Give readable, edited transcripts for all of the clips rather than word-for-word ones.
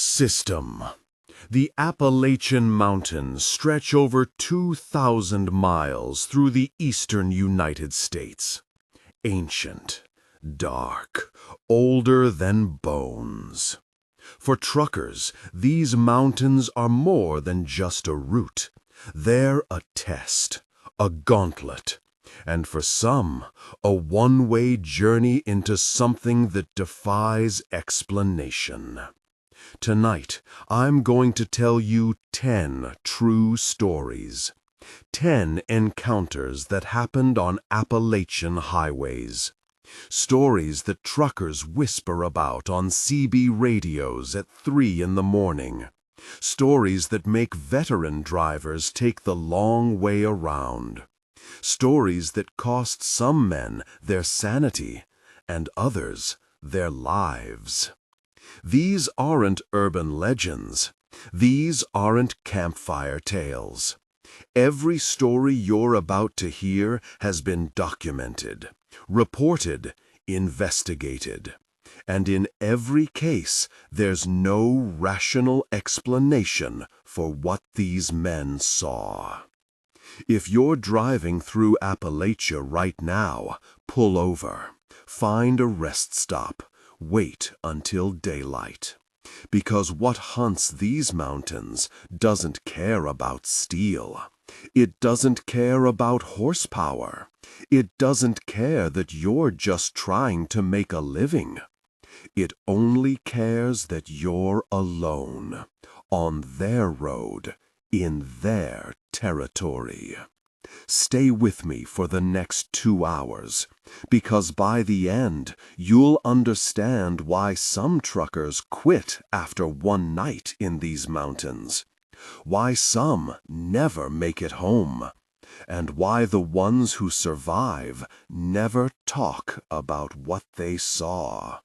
System. The Appalachian Mountains stretch over 2,000 miles through the eastern United States. Ancient, dark, older than bones. For truckers, these mountains are more than just a route. They're a test, a gauntlet, and for some, a one-way journey into something that defies explanation. Tonight, I'm going to tell you 10 true stories. 10 encounters that happened on Appalachian highways. Stories that truckers whisper about on CB radios at 3 in the morning. Stories that make veteran drivers take the long way around. Stories that cost some men their sanity and others their lives. These aren't urban legends. These aren't campfire tales. Every story you're about to hear has been documented, reported, investigated. And in every case, there's no rational explanation for what these men saw. If you're driving through Appalachia right now, pull over. Find a rest stop. Wait until daylight. Because what hunts these mountains doesn't care about steel. It doesn't care about horsepower. It doesn't care that you're just trying to make a living. It only cares that you're alone, on their road, in their territory. Stay with me for the next 2 hours, because by the end, you'll understand why some truckers quit after one night in these mountains, why some never make it home, and why the ones who survive never talk about what they saw,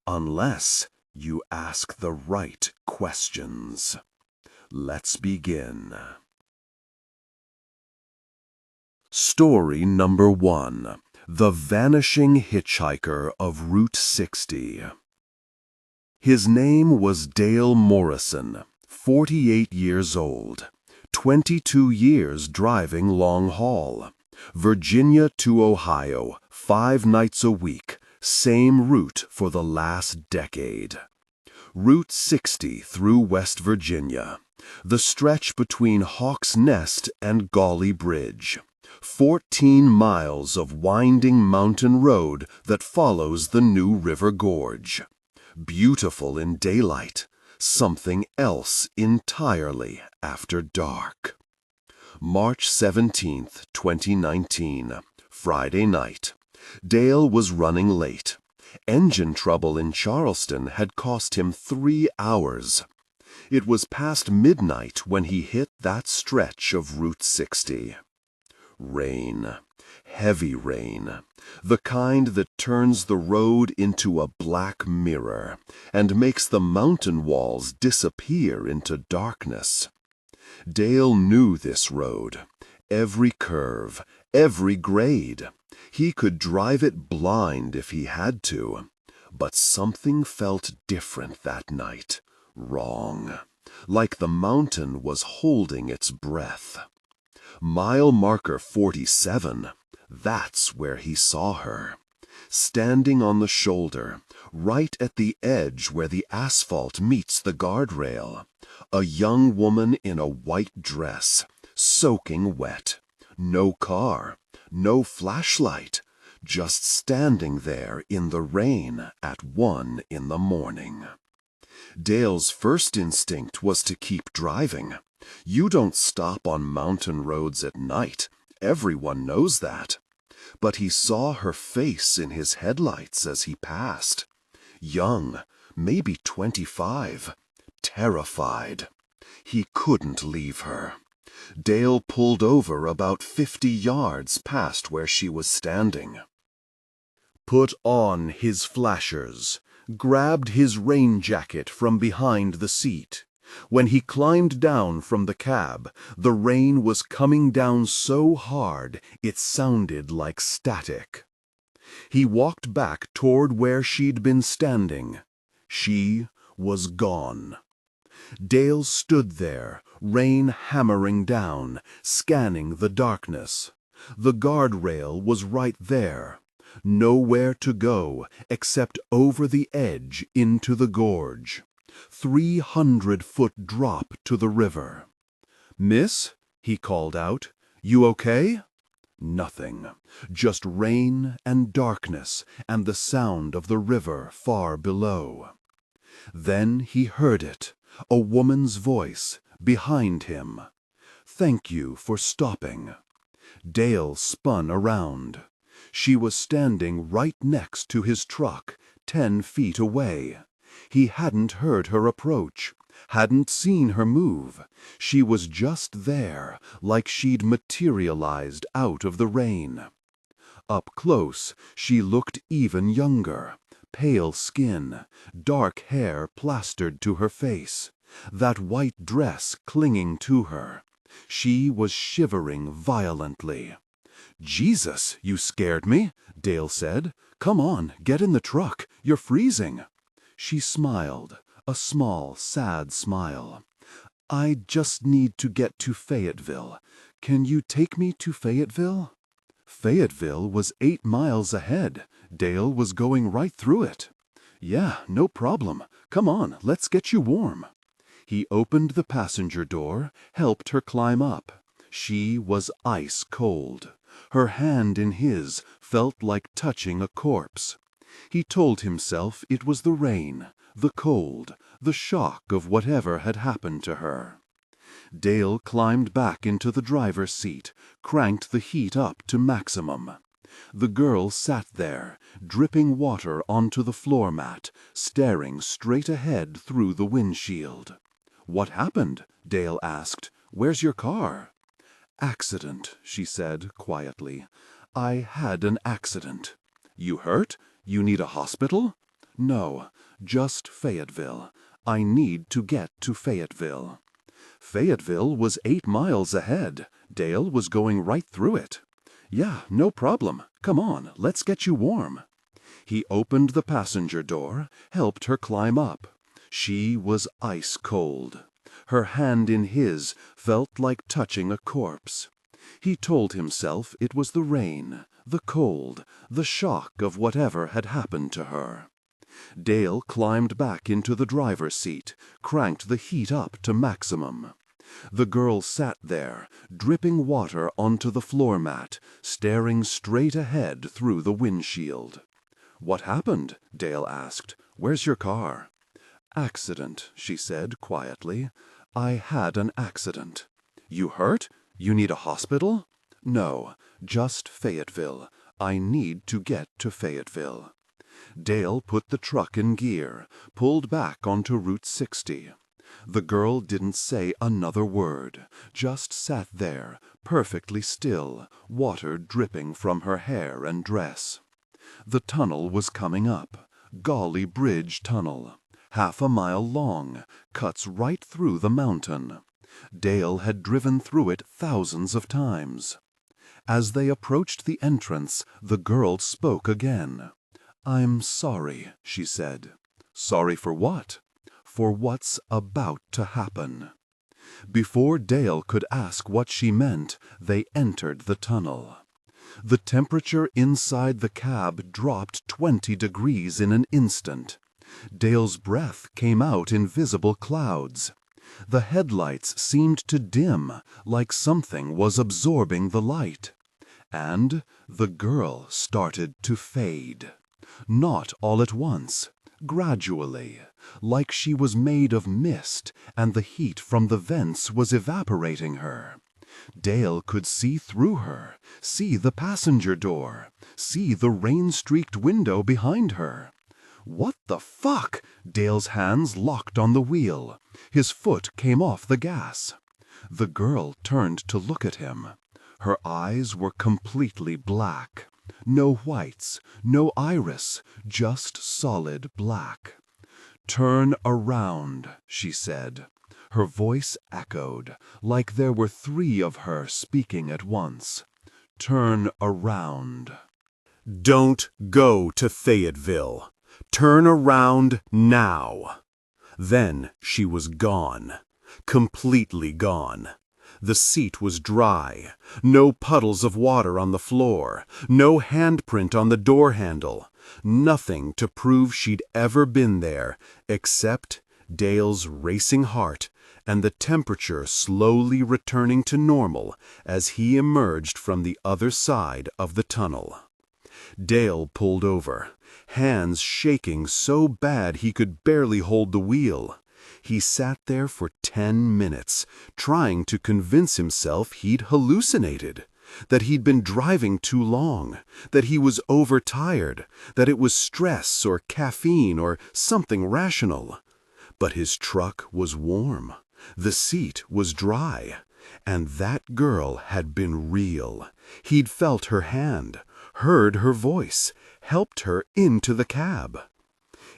unless you ask the right questions. Let's begin. Story number 1. The Vanishing Hitchhiker of Route 60. His name was Dale Morrison, 48 years old, 22 years driving long haul, Virginia to Ohio, 5 nights a week, same route for the last decade. Route 60 through West Virginia, the stretch between Hawk's Nest and Gauley Bridge. 14 miles of winding mountain road that follows the New River Gorge. Beautiful in daylight, something else entirely after dark. March 17, 2019, Friday night. Dale was running late. Engine trouble in Charleston had cost him 3 hours. It was past midnight when he hit that stretch of Route 60. Rain, heavy rain, the kind that turns the road into a black mirror and makes the mountain walls disappear into darkness. Dale knew this road, every curve, every grade. He could drive it blind if he had to, but something felt different that night, wrong, like the mountain was holding its breath. Mile marker 47, that's where he saw her. Standing on the shoulder, right at the edge where the asphalt meets the guardrail. A young woman in a white dress, soaking wet. No car, no flashlight, just standing there in the rain at 1 in the morning. Dale's first instinct was to keep driving. You don't stop on mountain roads at night. Everyone knows that. But he saw her face in his headlights as he passed. Young, maybe 25. Terrified. He couldn't leave her. Dale pulled over about 50 yards past where she was standing. Put on his flashers, grabbed his rain jacket from behind the seat. When he climbed down from the cab, the rain was coming down so hard it sounded like static. He walked back toward where she'd been standing. She was gone. Dale stood there, rain hammering down, scanning the darkness. The guardrail was right there. Nowhere to go except over the edge into the gorge. 300-foot drop to the river. "Miss," he called out, "you okay?" Nothing. Just rain and darkness and the sound of the river far below. Then he heard it, a woman's voice, behind him. "Thank you for stopping." Dale spun around. She was standing right next to his truck, 10 feet away. He hadn't heard her approach, hadn't seen her move. She was just there, like she'd materialized out of the rain. Up close, she looked even younger. Pale skin, dark hair plastered to her face, that white dress clinging to her. She was shivering violently. "Jesus, you scared me," Dale said. "Come on, get in the truck. You're freezing." She smiled, a small, sad smile. "I just need to get to Fayetteville. Can you take me to Fayetteville?" Fayetteville was 8 miles ahead. Dale was going right through it. "Yeah, no problem. Come on, let's get you warm." He opened the passenger door, helped her climb up. She was ice cold. Her hand in his felt like touching a corpse. He told himself it was the rain, the cold, the shock of whatever had happened to her. Dale climbed back into the driver's seat, cranked the heat up to maximum. The girl sat there, dripping water onto the floor mat, staring straight ahead through the windshield. "What happened?" Dale asked. "Where's your car?" "Accident," she said quietly. "I had an accident." "You hurt? You need a hospital?" "No, just Fayetteville. I need to get to Fayetteville." Fayetteville was 8 miles ahead. Dale was going right through it. "Yeah, no problem. Come on, let's get you warm." He opened the passenger door, helped her climb up. She was ice cold. Her hand in his felt like touching a corpse. He told himself it was the rain, the cold, the shock of whatever had happened to her. Dale climbed back into the driver's seat, cranked the heat up to maximum. The girl sat there, dripping water onto the floor mat, staring straight ahead through the windshield. "What happened?" Dale asked. "Where's your car?" "Accident," she said quietly. "I had an accident." "You hurt? You need a hospital?" "No, just Fayetteville. I need to get to Fayetteville." Dale put the truck in gear, pulled back onto Route 60. The girl didn't say another word, just sat there, perfectly still, water dripping from her hair and dress. The tunnel was coming up. Gauley Bridge Tunnel. 1/2 mile long, cuts right through the mountain. Dale had driven through it thousands of times. As they approached the entrance, the girl spoke again. "I'm sorry," she said. "Sorry for what?" "For what's about to happen." Before Dale could ask what she meant, they entered the tunnel. The temperature inside the cab dropped 20 degrees in an instant. Dale's breath came out in visible clouds. The headlights seemed to dim, like something was absorbing the light. And the girl started to fade. Not all at once, gradually, like she was made of mist and the heat from the vents was evaporating her. Dale could see through her, see the passenger door, see the rain-streaked window behind her. "What the fuck?" Dale's hands locked on the wheel. His foot came off the gas. The girl turned to look at him. Her eyes were completely black. No whites, no iris, just solid black. "Turn around," she said. Her voice echoed, like there were 3 of her speaking at once. "Turn around." "Don't go to Fayetteville. Turn around now." Then she was gone. Completely gone. The seat was dry, no puddles of water on the floor, no handprint on the door handle, nothing to prove she'd ever been there, except Dale's racing heart and the temperature slowly returning to normal as he emerged from the other side of the tunnel. Dale pulled over, hands shaking so bad he could barely hold the wheel. He sat there for 10 minutes, trying to convince himself he'd hallucinated, that he'd been driving too long, that he was overtired, that it was stress or caffeine or something rational. But his truck was warm, the seat was dry, and that girl had been real. He'd felt her hand, heard her voice, helped her into the cab.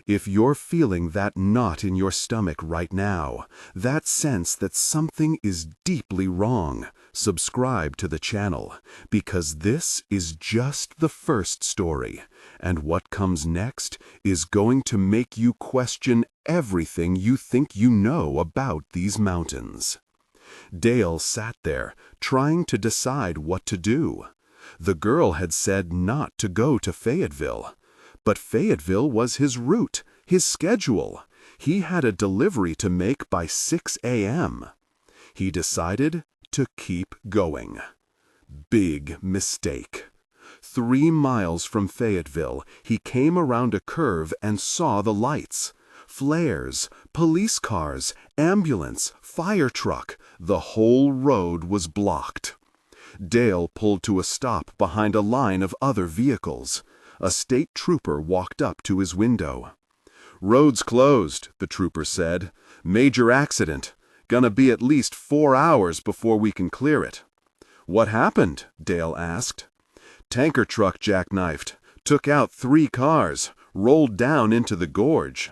If you're feeling that knot in your stomach right now, that sense that something is deeply wrong, subscribe to the channel, because this is just the first story, and what comes next is going to make you question everything you think you know about these mountains. Dale sat there, trying to decide what to do. The girl had said not to go to Fayetteville. But Fayetteville was his route, his schedule. He had a delivery to make by 6 a.m. He decided to keep going. Big mistake. 3 miles from Fayetteville, he came around a curve and saw the lights. Flares, police cars, ambulance, fire truck. The whole road was blocked. Dale pulled to a stop behind a line of other vehicles. A state trooper walked up to his window. "Road's closed," the trooper said. "Major accident. Gonna be at least 4 hours before we can clear it." "What happened?" Dale asked. "Tanker truck jackknifed. Took out 3 cars. Rolled down into the gorge."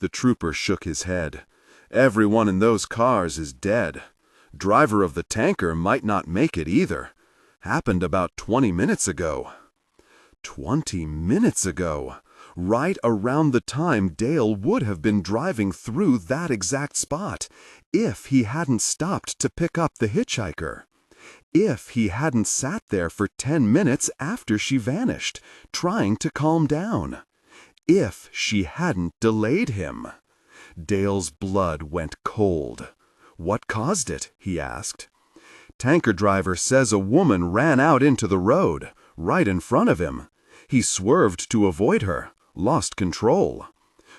The trooper shook his head. "Everyone in those cars is dead. Driver of the tanker might not make it either. Happened about 20 minutes ago." 20 minutes ago, right around the time Dale would have been driving through that exact spot, if he hadn't stopped to pick up the hitchhiker. If he hadn't sat there for 10 minutes after she vanished, trying to calm down. If she hadn't delayed him. Dale's blood went cold. "What caused it?" he asked. "Tanker driver says a woman ran out into the road, right in front of him. He swerved to avoid her, lost control."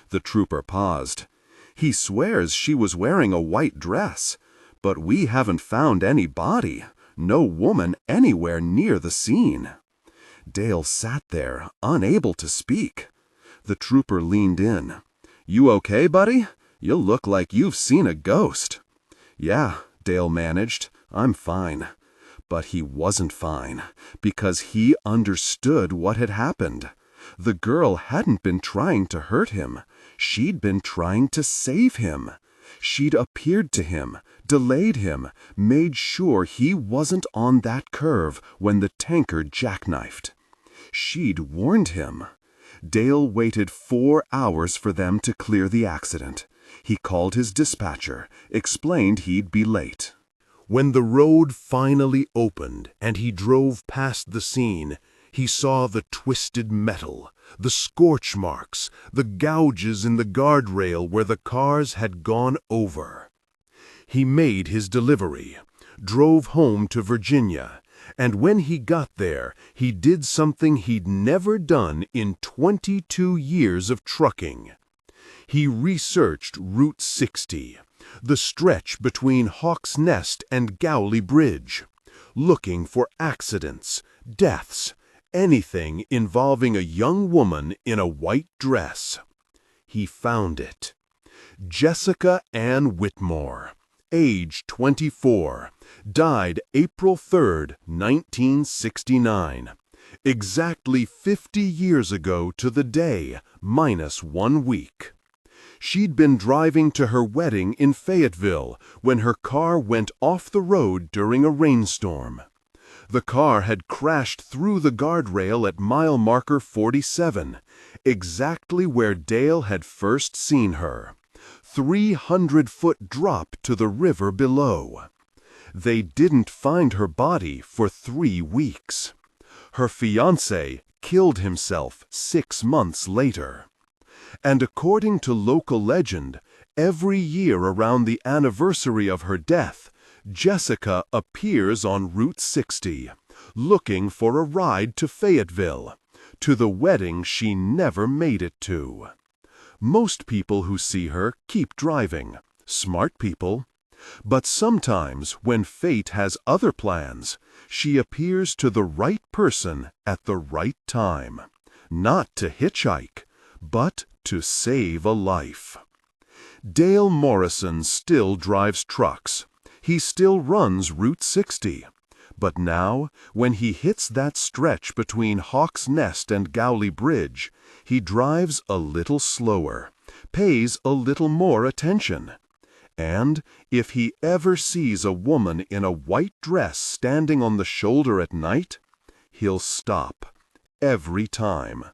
The trooper paused. "He swears she was wearing a white dress, but we haven't found any body, no woman anywhere near the scene." Dale sat there, unable to speak. The trooper leaned in. "You okay, buddy? You look like you've seen a ghost." "Yeah," Dale managed. "I'm fine." But he wasn't fine, because he understood what had happened. The girl hadn't been trying to hurt him. She'd been trying to save him. She'd appeared to him, delayed him, made sure he wasn't on that curve when the tanker jackknifed. She'd warned him. Dale waited 4 hours for them to clear the accident. He called his dispatcher, explained he'd be late. When the road finally opened and he drove past the scene, he saw the twisted metal, the scorch marks, the gouges in the guardrail where the cars had gone over. He made his delivery, drove home to Virginia, and when he got there, he did something he'd never done in 22 years of trucking. He researched Route 60. The stretch between Hawk's Nest and Gowley Bridge, looking for accidents, deaths, anything involving a young woman in a white dress. He found it. Jessica Ann Whitmore, age 24, died April 3, 1969, exactly 50 years ago to the day, minus 1 week. She'd been driving to her wedding in Fayetteville when her car went off the road during a rainstorm. The car had crashed through the guardrail at mile marker 47, exactly where Dale had first seen her. 300-foot drop to the river below. They didn't find her body for 3 weeks. Her fiancé killed himself 6 months later. And according to local legend, every year around the anniversary of her death, Jessica appears on Route 60, looking for a ride to Fayetteville, to the wedding she never made it to. Most people who see her keep driving, smart people. But sometimes, when fate has other plans, she appears to the right person at the right time, not to hitchhike, but to save a life. Dale Morrison still drives trucks. He still runs Route 60. But now, when he hits that stretch between Hawk's Nest and Gowley Bridge, he drives a little slower, pays a little more attention. And if he ever sees a woman in a white dress standing on the shoulder at night, he'll stop, every time,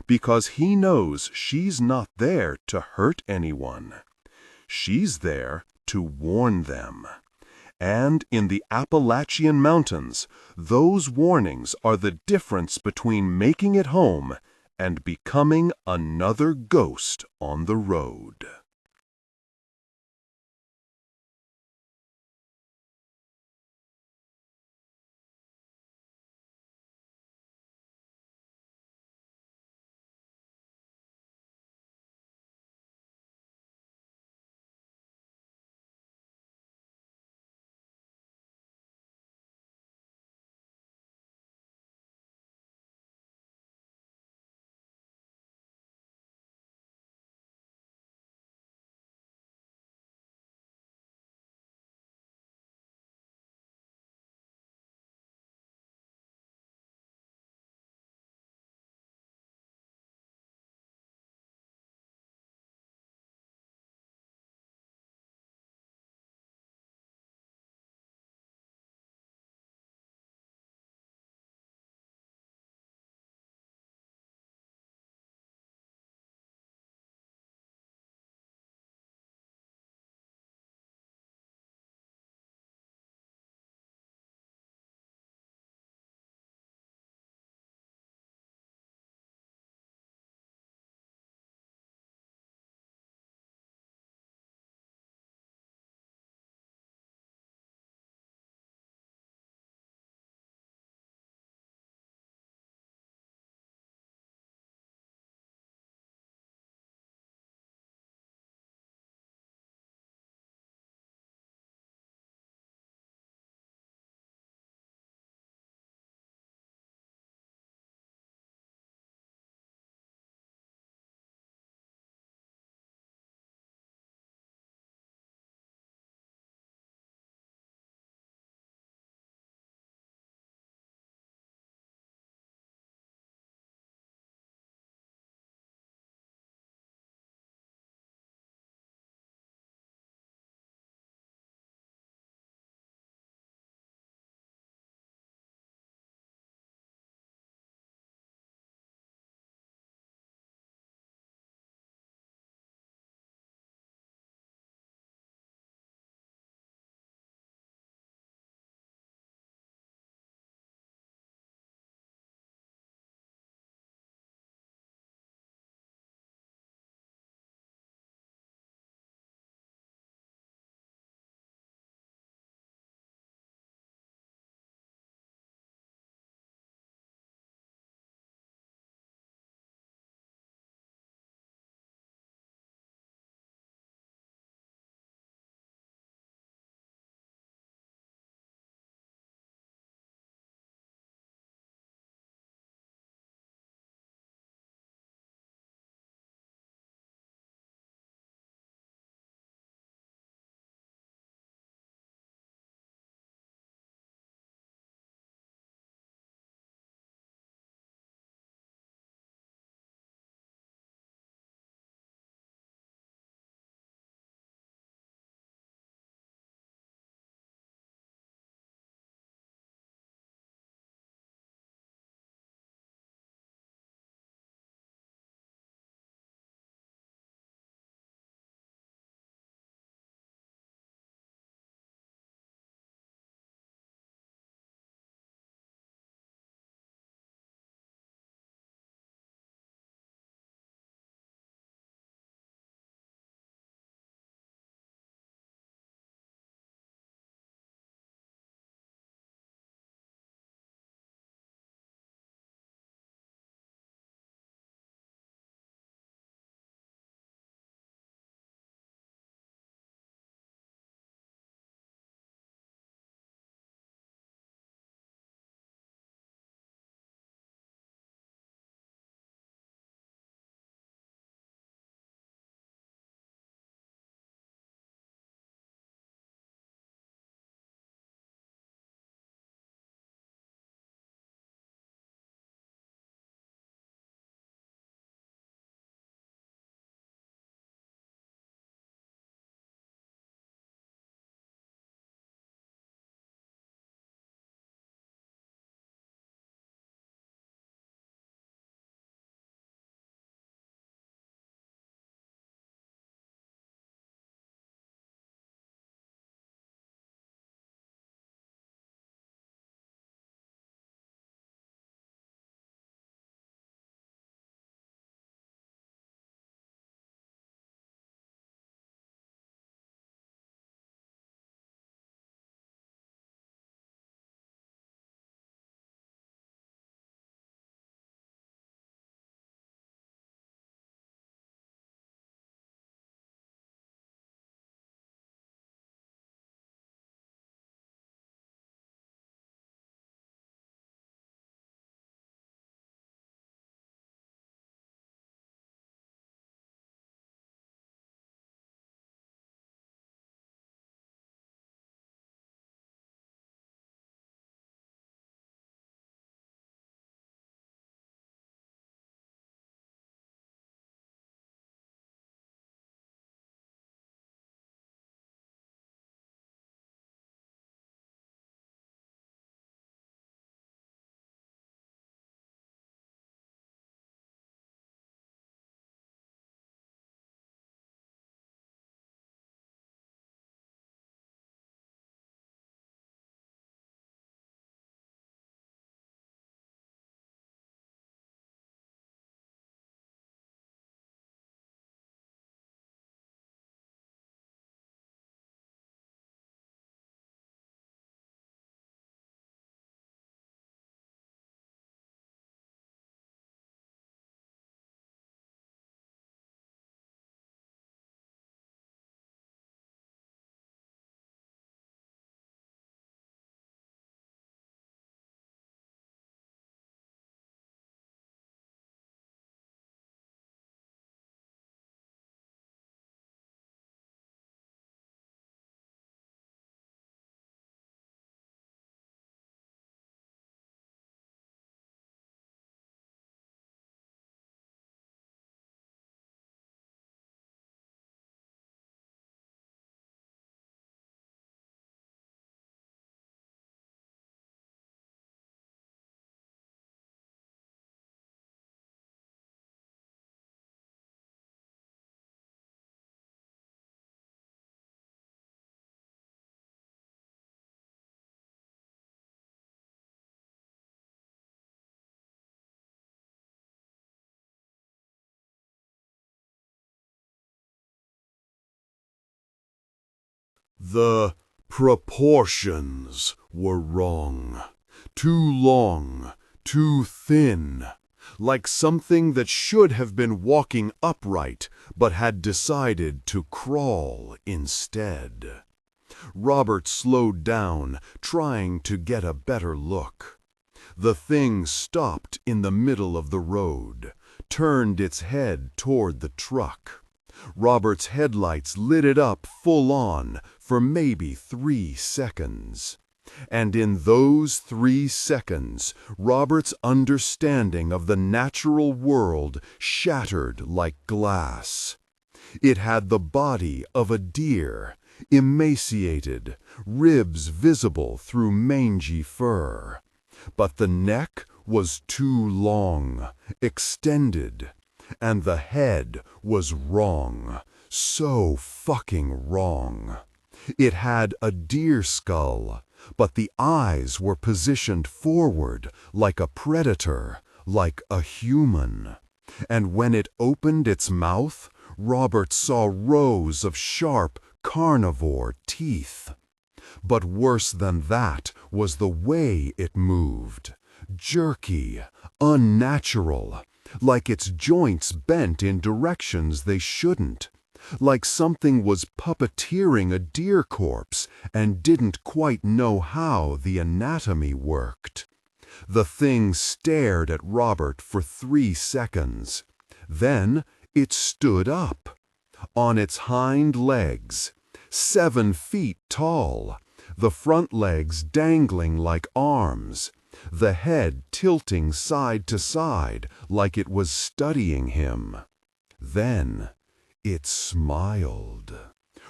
because he knows she's not there to hurt anyone. She's there to warn them. And in the Appalachian Mountains, those warnings are the difference between making it home and becoming another ghost on the road. The proportions were wrong. Too long, too thin, like something that should have been walking upright but had decided to crawl instead. Robert slowed down, trying to get a better look. The thing stopped in the middle of the road, turned its head toward the truck. Robert's headlights lit it up full on for maybe 3 seconds. And in those 3 seconds, Robert's understanding of the natural world shattered like glass. It had the body of a deer, emaciated, ribs visible through mangy fur. But the neck was too long, extended, and the head was wrong, so fucking wrong. It had a deer skull, but the eyes were positioned forward like a predator, like a human. And when it opened its mouth, Robert saw rows of sharp carnivore teeth. But worse than that was the way it moved. Jerky, unnatural, like its joints bent in directions they shouldn't. Like something was puppeteering a deer corpse and didn't quite know how the anatomy worked. The thing stared at Robert for 3 seconds. Then it stood up, on its hind legs, 7 feet tall, the front legs dangling like arms, the head tilting side to side like it was studying him. Then it smiled.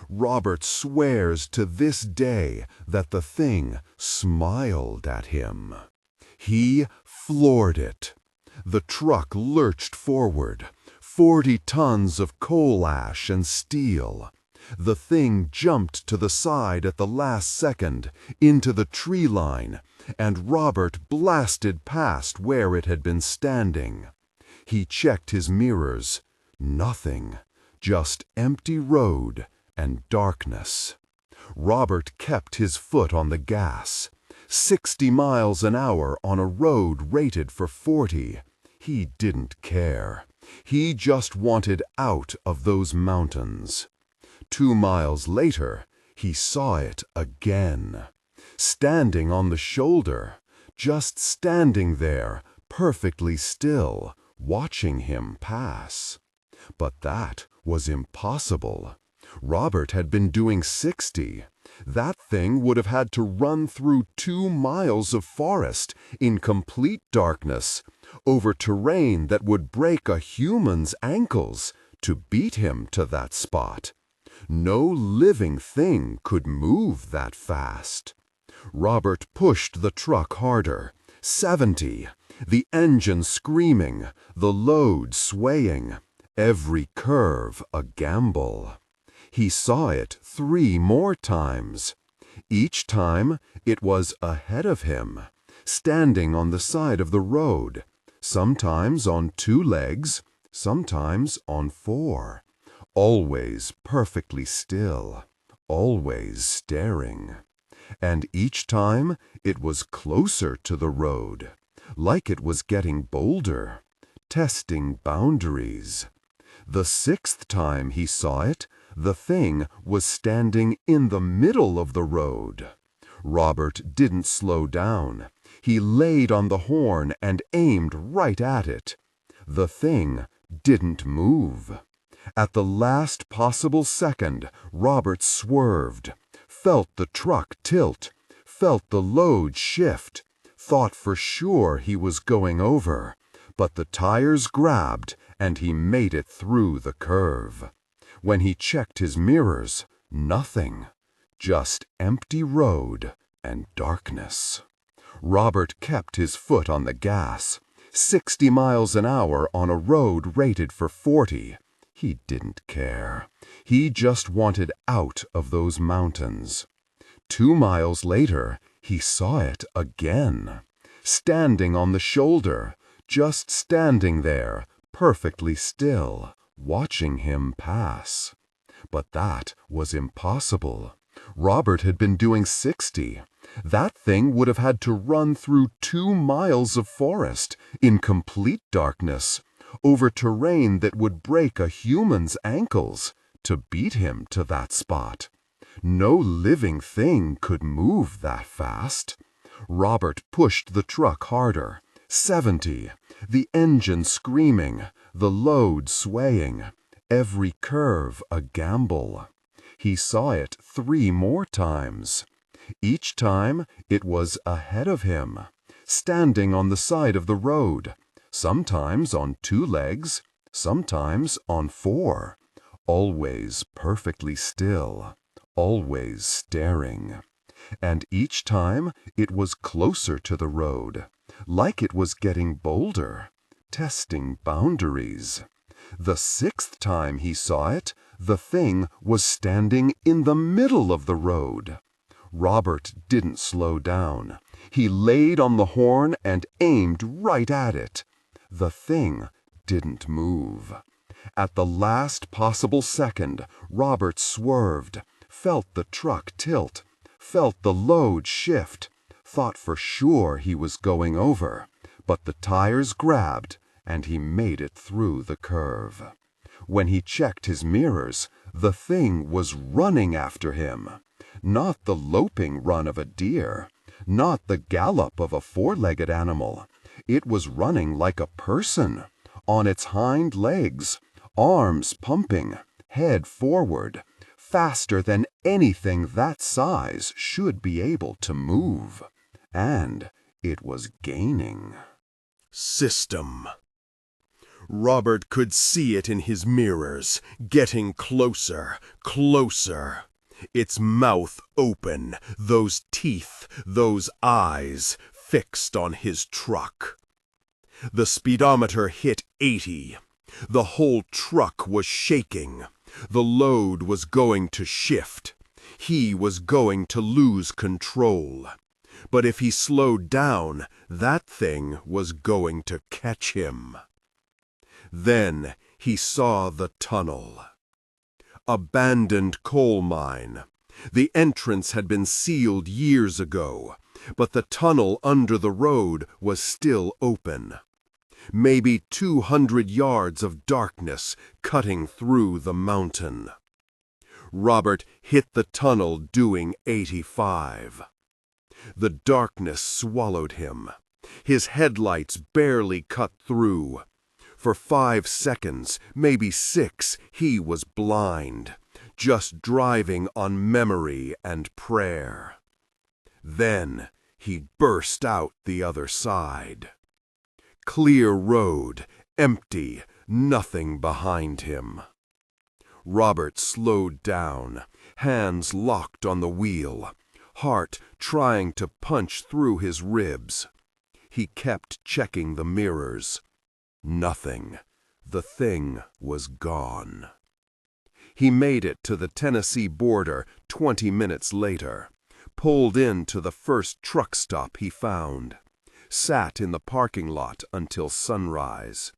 Robert swears to this day that the thing smiled at him. He floored it. The truck lurched forward, 40 tons of coal ash and steel. The thing jumped to the side at the last second, into the tree line, and Robert blasted past where it had been standing. He checked his mirrors. Nothing. Just empty road and darkness. Robert kept his foot on the gas. 60 miles an hour on a road rated for 40. He didn't care. He just wanted out of those mountains. 2 miles later, he saw it again. Standing on the shoulder, just standing there, perfectly still, watching him pass. But that was impossible. Robert had been doing 60. That thing would have had to run through 2 miles of forest in complete darkness, over terrain that would break a human's ankles, to beat him to that spot. No living thing could move that fast. Robert pushed the truck harder. 70, the engine screaming, the load swaying, every curve a gamble. He saw it 3 more times. Each time it was ahead of him, standing on the side of the road, sometimes on 2 legs, sometimes on 4. Always perfectly still, always staring. And each time it was closer to the road, like it was getting bolder, testing boundaries. The 6th time he saw it, the thing was standing in the middle of the road. Robert didn't slow down. He laid on the horn and aimed right at it. The thing didn't move. At the last possible second, Robert swerved, felt the truck tilt, felt the load shift, thought for sure he was going over, but the tires grabbed and he made it through the curve. When he checked his mirrors, nothing, just empty road and darkness. Robert kept his foot on the gas, 60 miles an hour on a road rated for 40. He didn't care. He just wanted out of those mountains. 2 miles later, he saw it again, standing on the shoulder, just standing there, perfectly still, watching him pass. But that was impossible. Robert had been doing 60. That thing would have had to run through 2 miles of forest in complete darkness, over terrain that would break a human's ankles, to beat him to that spot. No living thing could move that fast. Robert pushed the truck harder. 70, the engine screaming, the load swaying, every curve a gamble. He saw it 3 more times. Each time it was ahead of him, standing on the side of the road, sometimes on 2 legs, sometimes on 4, always perfectly still, always staring. And each time it was closer to the road, like it was getting bolder, testing boundaries. The 6th time he saw it, the thing was standing in the middle of the road. Robert didn't slow down. He laid on the horn and aimed right at it. The thing didn't move. At the last possible second, Robert swerved, felt the truck tilt, felt the load shift, thought for sure he was going over, but the tires grabbed and he made it through the curve. When he checked his mirrors, the thing was running after him. Not the loping run of a deer, not the gallop of a 4-legged animal. It was running like a person, on its hind legs, arms pumping, head forward, faster than anything that size should be able to move. And it was gaining. System. Robert could see it in his mirrors, getting closer, closer. Its mouth open, those teeth, those eyes fixed on his truck. The speedometer hit 80. The whole truck was shaking. The load was going to shift. He was going to lose control. But if he slowed down, that thing was going to catch him. Then he saw the tunnel. Abandoned coal mine. The entrance had been sealed years ago, but the tunnel under the road was still open. Maybe 200 yards of darkness cutting through the mountain. Robert hit the tunnel doing 85. The darkness swallowed him. His headlights barely cut through. For 5 seconds, maybe 6, he was blind, just driving on memory and prayer. Then he burst out the other side. Clear road, empty, nothing behind him. Robert slowed down, hands locked on the wheel, heart trying to punch through his ribs. He kept checking the mirrors. Nothing. The thing was gone. He made it to the Tennessee border 20 minutes later, pulled into the first truck stop he found, sat in the parking lot until sunrise.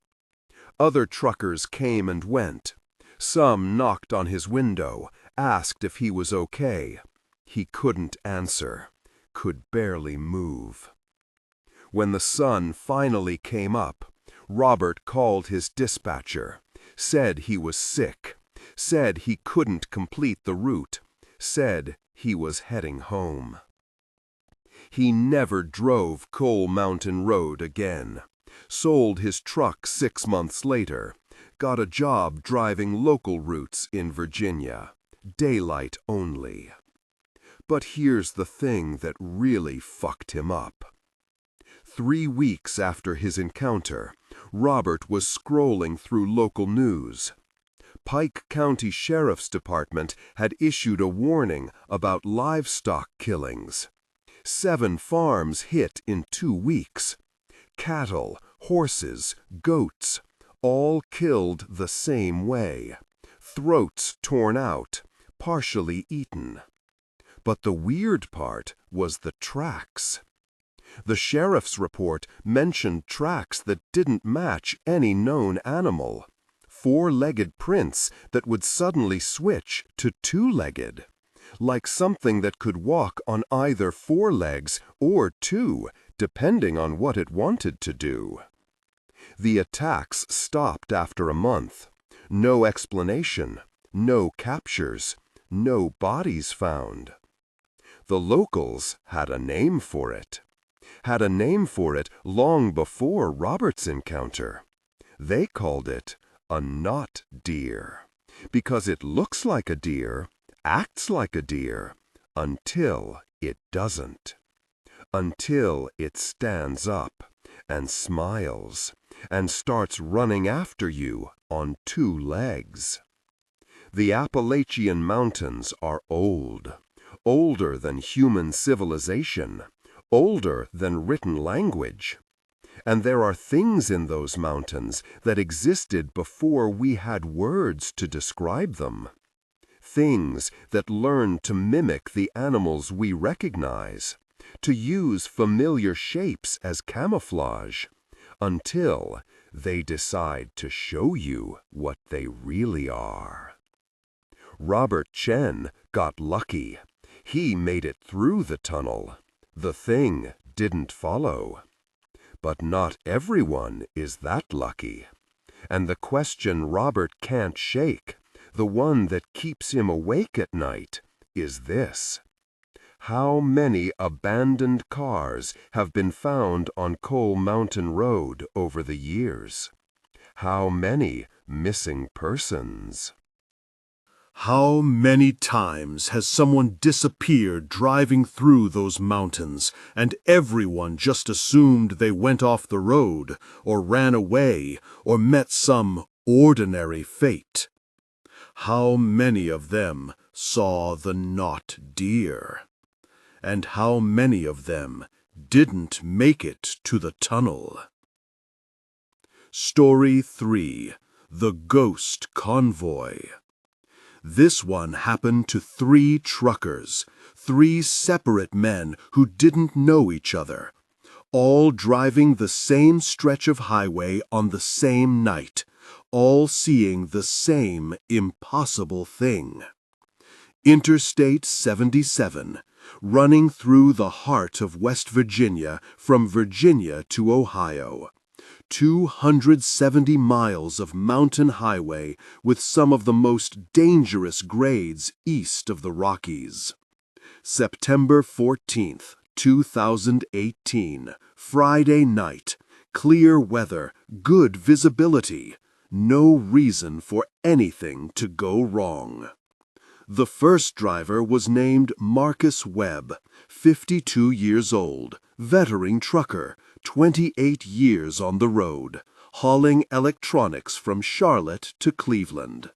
Other truckers came and went. Some knocked on his window, asked if he was okay. He couldn't answer, could barely move. When the sun finally came up, Robert called his dispatcher, said he was sick, said he couldn't complete the route, said he was heading home. He never drove Coal Mountain Road again, sold his truck 6 months later, got a job driving local routes in Virginia, daylight only. But here's the thing that really fucked him up. 3 weeks after his encounter, Robert was scrolling through local news. Pike County Sheriff's Department had issued a warning about livestock killings. 7 farms hit in 2 weeks. Cattle, horses, goats, all killed the same way. Throats torn out, partially eaten. But the weird part was the tracks. The sheriff's report mentioned tracks that didn't match any known animal. 4-legged prints that would suddenly switch to 2-legged. like something that could walk on either 4 legs or 2, depending on what it wanted to do. The attacks stopped after a month. No explanation, no captures, no bodies found. The locals had a name for it. Had a name for it long before Robert's encounter. They called it a not deer, because it looks like a deer, acts like a deer, until it doesn't. Until it stands up and smiles and starts running after you on 2 legs. The Appalachian Mountains are old, older than human civilization, older than written language. And there are things in those mountains that existed before we had words to describe them. Things that learned to mimic the animals we recognize, to use familiar shapes as camouflage, until they decide to show you what they really are. Robert Chen got lucky. He made it through the tunnel. The thing didn't follow. But not everyone is that lucky. And the question Robert can't shake, the one that keeps him awake at night, is this: how many abandoned cars have been found on Coal Mountain Road over the years? How many missing persons? How many times has someone disappeared driving through those mountains, and everyone just assumed they went off the road, or ran away, or met some ordinary fate? How many of them saw the not deer? And how many of them didn't make it to the tunnel? Story 3: The Ghost Convoy. This one happened to 3 truckers, 3 separate men who didn't know each other, all driving the same stretch of highway on the same night, all seeing the same impossible thing. Interstate 77, running through the heart of West Virginia from Virginia to Ohio. 270 miles of mountain highway with some of the most dangerous grades east of the Rockies. September 14th, 2018, Friday night. Clear weather, good visibility. No reason for anything to go wrong. The first driver was named Marcus Webb, 52 years old, veteran trucker, 28 years on the road, hauling electronics from Charlotte to Cleveland.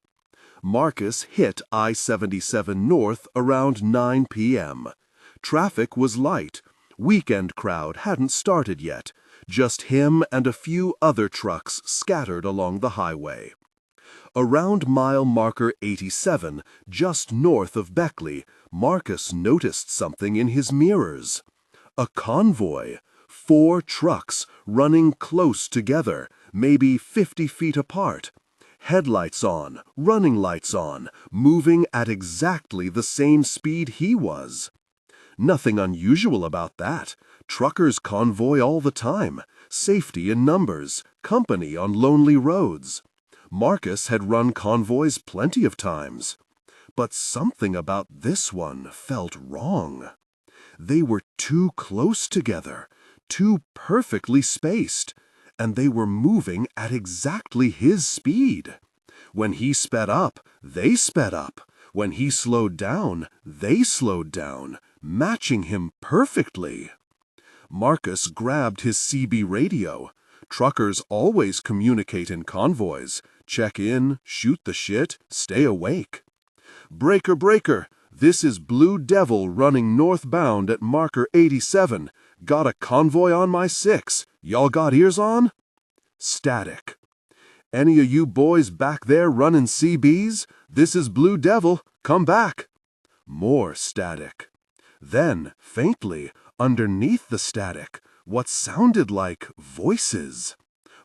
Marcus hit I-77 North around 9 p.m. Traffic was light. Weekend crowd hadn't started yet. Just him and a few other trucks scattered along the highway. Around mile marker 87, just north of Beckley, Marcus noticed something in his mirrors. A convoy. 4 trucks running close together, maybe 50 feet apart. Headlights on, running lights on, moving at exactly the same speed he was. Nothing unusual about that. Truckers convoy all the time. Safety in numbers, company on lonely roads. Marcus had run convoys plenty of times. But something about this one felt wrong. They were too close together, too perfectly spaced, and they were moving at exactly his speed. When he sped up, they sped up. When he slowed down, they slowed down, matching him perfectly. Marcus grabbed his CB radio. Truckers always communicate in convoys. Check in, shoot the shit, stay awake. Breaker, breaker, this is Blue Devil running northbound at marker 87. Got a convoy on my 6. Y'all got ears on? Static. Any of you boys back there running CBs? This is Blue Devil. Come back. More static. Then, faintly, underneath the static, what sounded like voices.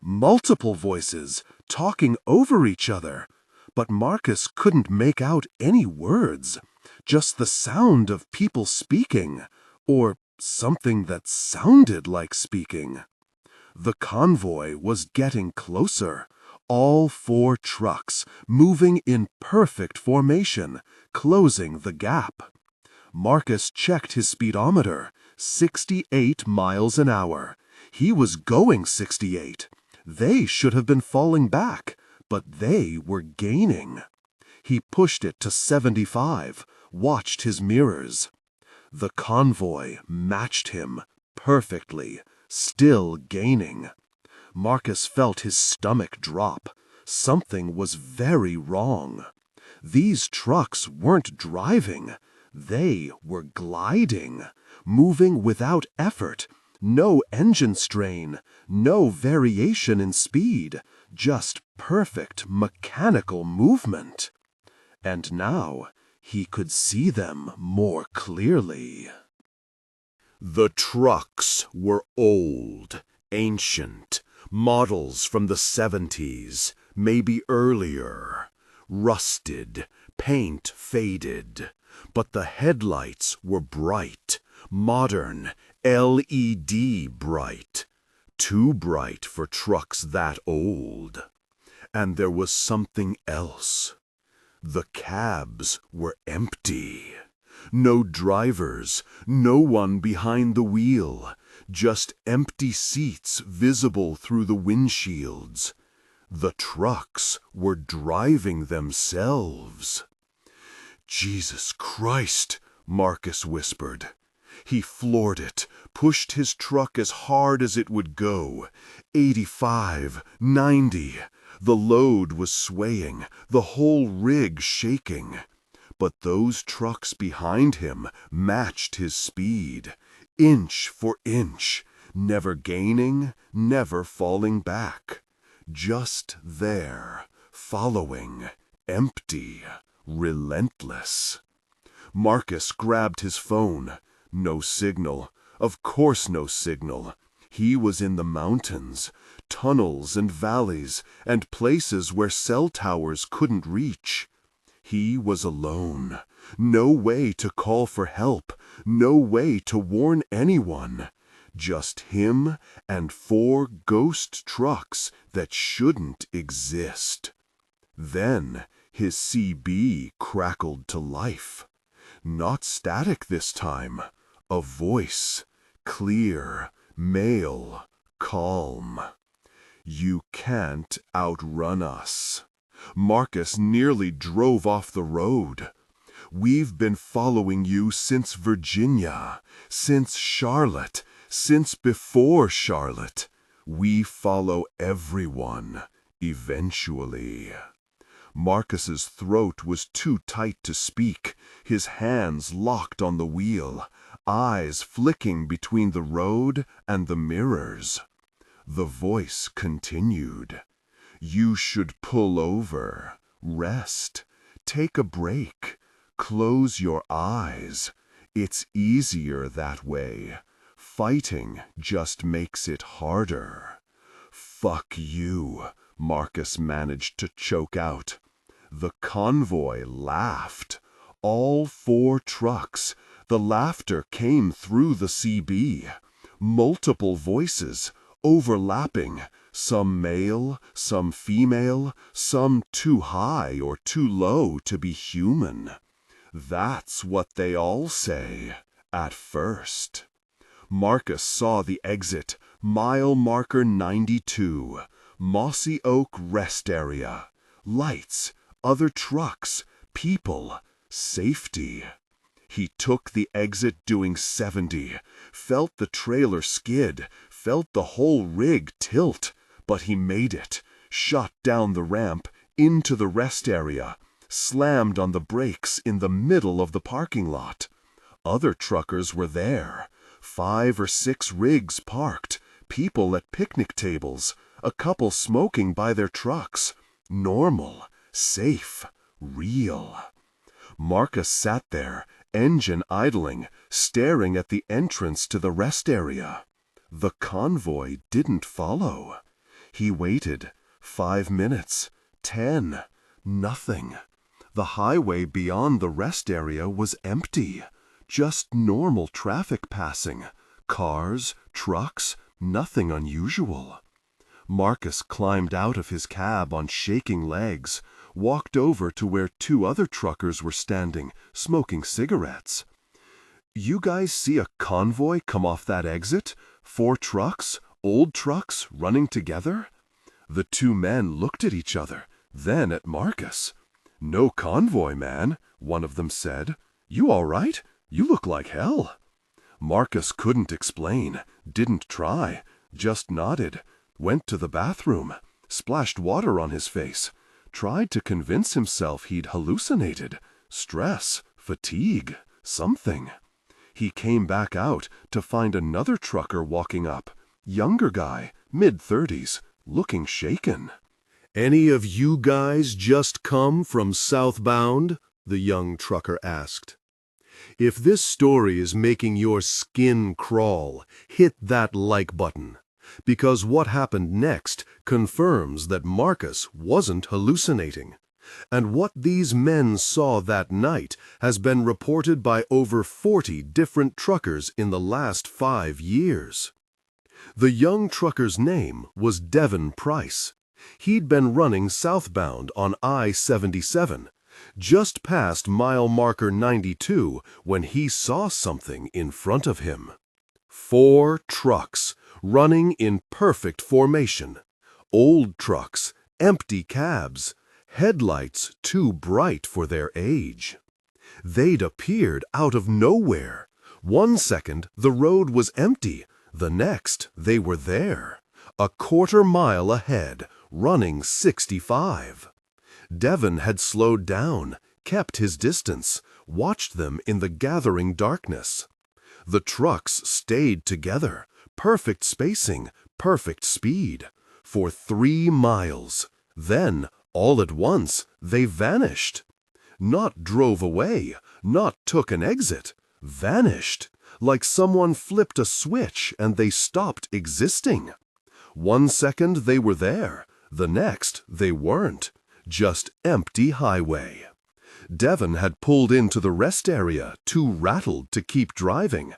Multiple voices, talking over each other. But Marcus couldn't make out any words. just the sound of people speaking, or something that sounded like speaking. The convoy was getting closer, all 4 trucks moving in perfect formation, closing the gap. Marcus checked his speedometer, 68 miles an hour. He was going 68. They should have been falling back, but they were gaining. He pushed it to 75, watched his mirrors. The convoy matched him perfectly, still gaining. Marcus felt his stomach drop. Something was very wrong. These trucks weren't driving. They were gliding, moving without effort, no engine strain, no variation in speed, just perfect mechanical movement. And now he could see them more clearly. The trucks were old, ancient, models from the 70s, maybe earlier, rusted, paint faded. But the headlights were bright, modern, LED bright. Too bright for trucks that old. And there was something else. The cabs were empty. No drivers, no one behind the wheel, just empty seats visible through the windshields. The trucks were driving themselves. "Jesus Christ," Marcus whispered. He floored it, pushed his truck as hard as it would go. 85, 90. The load was swaying, the whole rig shaking. But those trucks behind him matched his speed, inch for inch, never gaining, never falling back. Just there, following, empty, relentless. Marcus grabbed his phone. No signal. Of course no signal. He was in the mountains, tunnels and valleys, and places where cell towers couldn't reach. He was alone. No way to call for help. No way to warn anyone. Just him and 4 ghost trucks that shouldn't exist. Then his CB crackled to life. Not static this time. A voice. Clear, male, calm. "You can't outrun us." Marcus nearly drove off the road. "We've been following you since Virginia, since Charlotte, since before Charlotte. We follow everyone, eventually." Marcus's throat was too tight to speak, his hands locked on the wheel, eyes flicking between the road and the mirrors. The voice continued. "You should pull over, rest, take a break, close your eyes. It's easier that way. Fighting just makes it harder." "Fuck you," Marcus managed to choke out. The convoy laughed. All 4 trucks. The laughter came through the CB. Multiple voices, overlapping, some male, some female, some too high or too low to be human. That's what they all say, at first. Marcus saw the exit, mile marker 92, Mossy Oak Rest Area. Lights, other trucks, people, safety. He took the exit doing 70, felt the trailer skid, felt the whole rig tilt, but he made it, shot down the ramp, into the rest area, slammed on the brakes in the middle of the parking lot. Other truckers were there, 5 or 6 rigs parked, people at picnic tables, a couple smoking by their trucks. Normal, safe, real. Marcus sat there, engine idling, staring at the entrance to the rest area. The convoy didn't follow. He waited. 5 minutes. 10. Nothing. The highway beyond the rest area was empty. Just normal traffic passing. Cars, trucks, nothing unusual. Marcus climbed out of his cab on shaking legs, walked over to where two other truckers were standing, smoking cigarettes. "You guys see a convoy come off that exit? 4 trucks, old trucks, running together?" The two men looked at each other, then at Marcus. "No convoy, man," one of them said. "You all right? You look like hell." Marcus couldn't explain, didn't try, just nodded, went to the bathroom, splashed water on his face, tried to convince himself he'd hallucinated, stress, fatigue, something. He came back out to find another trucker walking up, younger guy, mid-30s, looking shaken. "Any of you guys just come from southbound?" the young trucker asked. If this story is making your skin crawl, hit that like button, because what happened next confirms that Marcus wasn't hallucinating. And what these men saw that night has been reported by over 40 different truckers in the last 5 years. The young trucker's name was Devin Price. He'd been running southbound on I-77, just past mile marker 92 when he saw something in front of him. 4 trucks running in perfect formation. Old trucks, empty cabs, headlights too bright for their age. They'd appeared out of nowhere. One second the road was empty, the next they were there, a quarter mile ahead, running 65. Devin had slowed down, kept his distance, watched them in the gathering darkness. The trucks stayed together, perfect spacing, perfect speed, for 3 miles. Then, all at once, they vanished. Not drove away, not took an exit, vanished, like someone flipped a switch and they stopped existing. One second they were there, the next they weren't. Just empty highway. Devin had pulled into the rest area, too rattled to keep driving.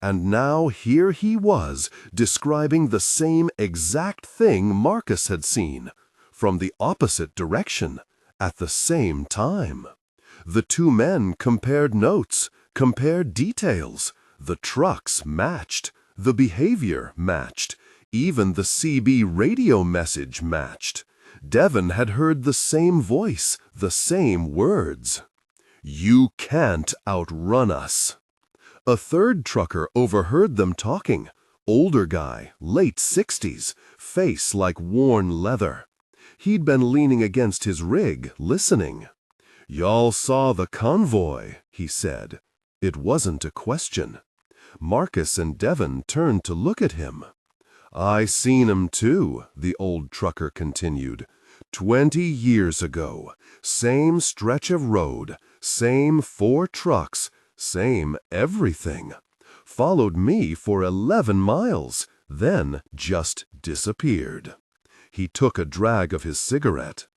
And now here he was, describing the same exact thing Marcus had seen, from the opposite direction, at the same time. The two men compared notes, compared details. The trucks matched, the behavior matched, even the CB radio message matched. Devin had heard the same voice, the same words. "You can't outrun us." A third trucker overheard them talking. Older guy, late 60s, face like worn leather. He'd been leaning against his rig, listening. "Y'all saw the convoy," he said. It wasn't a question. Marcus and Devin turned to look at him. "I seen 'em too," the old trucker continued. 20 years ago, same stretch of road, same 4 trucks, same everything. Followed me for 11 miles, then just disappeared." He took a drag of his cigarette.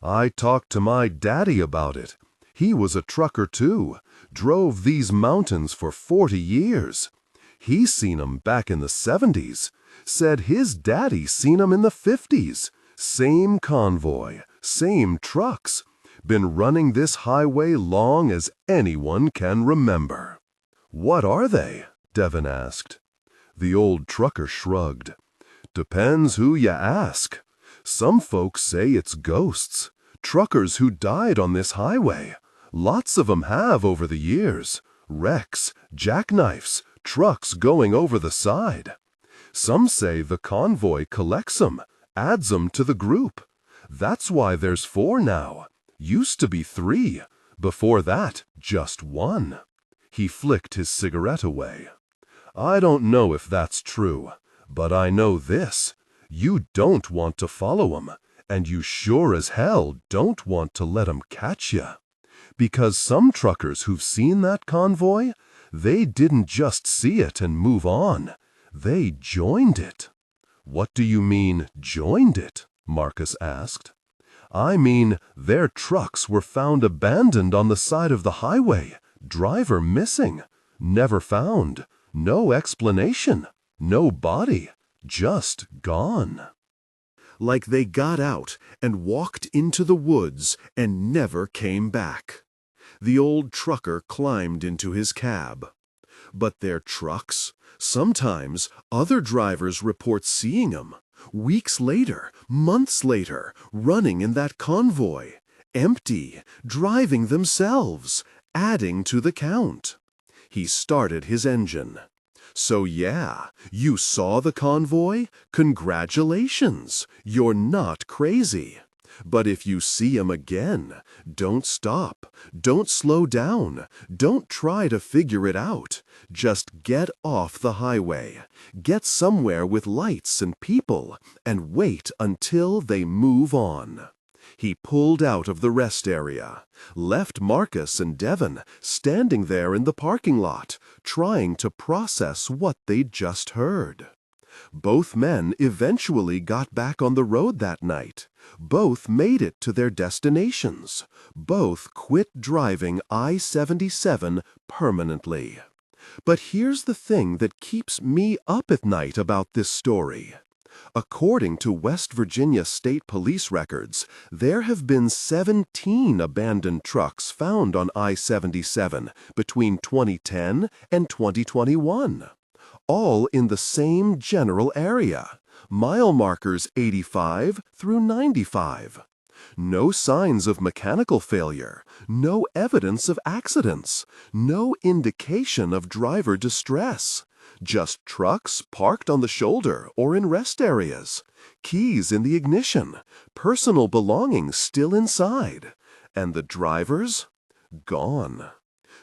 "I talked to my daddy about it. He was a trucker too, drove these mountains for 40 years. He seen 'em back in the 70s, said his daddy seen 'em in the 50s. Same convoy, same trucks. Been running this highway long as anyone can remember." "What are they?" Devin asked. The old trucker shrugged. "Depends who you ask. Some folks say it's ghosts, truckers who died on this highway. Lots of 'em have over the years. Wrecks, jackknifes, trucks going over the side. Some say the convoy collects 'em, adds 'em to the group. That's why there's 4 now. Used to be 3. Before that, just 1. He flicked his cigarette away. "I don't know if that's true, but I know this. You don't want to follow 'em, and you sure as hell don't want to let 'em catch you. Because some truckers who've seen that convoy, they didn't just see it and move on. They joined it." "What do you mean, joined it?" Marcus asked. I mean, their trucks were found abandoned on the side of the highway, driver missing, never found, no explanation, no body, just gone. Like they got out and walked into the woods and never came back. The old trucker climbed into his cab. But their trucks? Sometimes other drivers report seeing them. Weeks later, months later, running in that convoy. Empty, driving themselves, adding to the count. He started his engine. So yeah, you saw the convoy? Congratulations, you're not crazy. But if you see 'em again, don't stop, don't slow down, don't try to figure it out. Just get off the highway, get somewhere with lights and people, and wait until they move on. He pulled out of the rest area, left Marcus and Devon standing there in the parking lot, trying to process what they'd just heard. Both men eventually got back on the road that night. Both made it to their destinations. Both quit driving I-77 permanently. But here's the thing that keeps me up at night about this story. According to West Virginia State Police records, there have been 17 abandoned trucks found on I-77 between 2010 and 2021. All in the same general area, mile markers 85 through 95. No signs of mechanical failure, no evidence of accidents, no indication of driver distress. Just trucks parked on the shoulder or in rest areas, keys in the ignition, personal belongings still inside, and the drivers? Gone.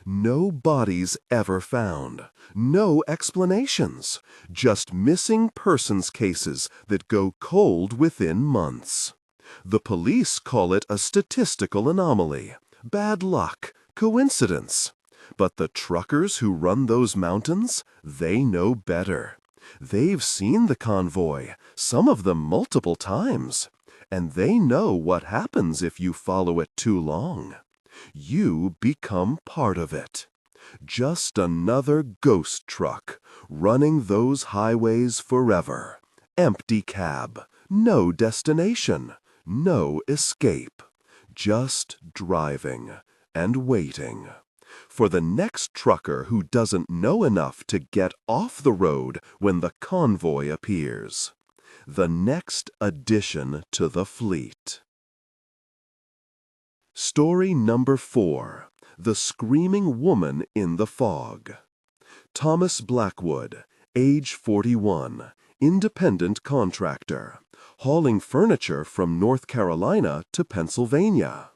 No bodies ever found, no explanations, just missing persons cases that go cold within months. The police call it a statistical anomaly, bad luck, coincidence. But the truckers who run those mountains, they know better. They've seen the convoy, some of them multiple times, and they know what happens if you follow it too long. You become part of it. Just another ghost truck, running those highways forever. Empty cab, no destination, no escape. Just driving and waiting for the next trucker who doesn't know enough to get off the road when the convoy appears. The next addition to the fleet. Story number 4. The Screaming Woman in the Fog. Thomas Blackwood, age 41, independent contractor, hauling furniture from North Carolina to Pennsylvania.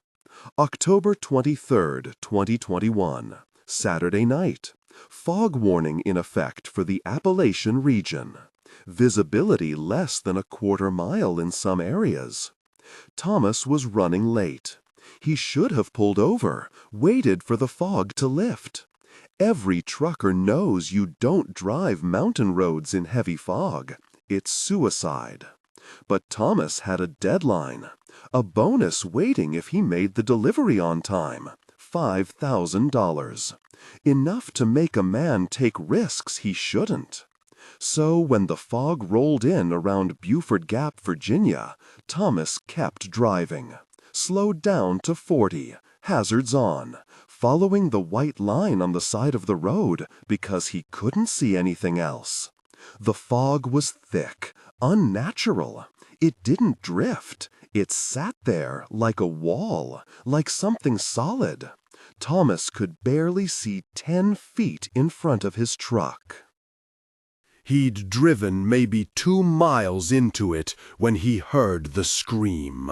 October 23, 2021, Saturday night. Fog warning in effect for the Appalachian region. Visibility less than a quarter mile in some areas. Thomas was running late. He should have pulled over, waited for the fog to lift. Every trucker knows you don't drive mountain roads in heavy fog. It's suicide. But Thomas had a deadline, a bonus waiting if he made the delivery on time, $5,000. Enough to make a man take risks he shouldn't. So when the fog rolled in around Beaufort Gap, Virginia, Thomas kept driving. Slowed down to 40, hazards on, following the white line on the side of the road because he couldn't see anything else. The fog was thick, unnatural. It didn't drift. It sat there like a wall, like something solid. Thomas could barely see 10 feet in front of his truck. He'd driven maybe 2 miles into it when he heard the scream.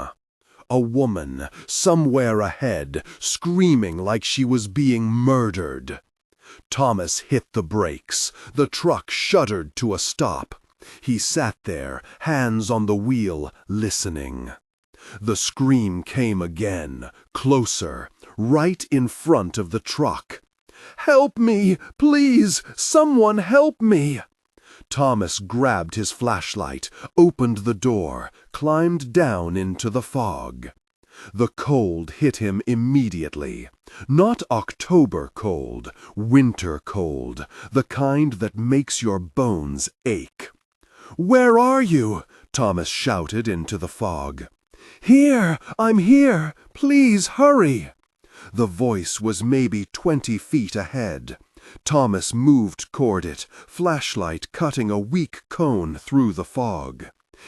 A woman, somewhere ahead, screaming like she was being murdered. Thomas hit the brakes. The truck shuddered to a stop. He sat there, hands on the wheel, listening. The scream came again, closer, right in front of the truck. "Help me! Please! Someone help me!" Thomas grabbed his flashlight, opened the door, climbed down into the fog. The cold hit him immediately. Not October cold, winter cold, the kind that makes your bones ache. "Where are you?" Thomas shouted into the fog. "Here! I'm here! Please hurry!" The voice was maybe 20 feet ahead. Thomas moved toward it, flashlight cutting a weak cone through the fog.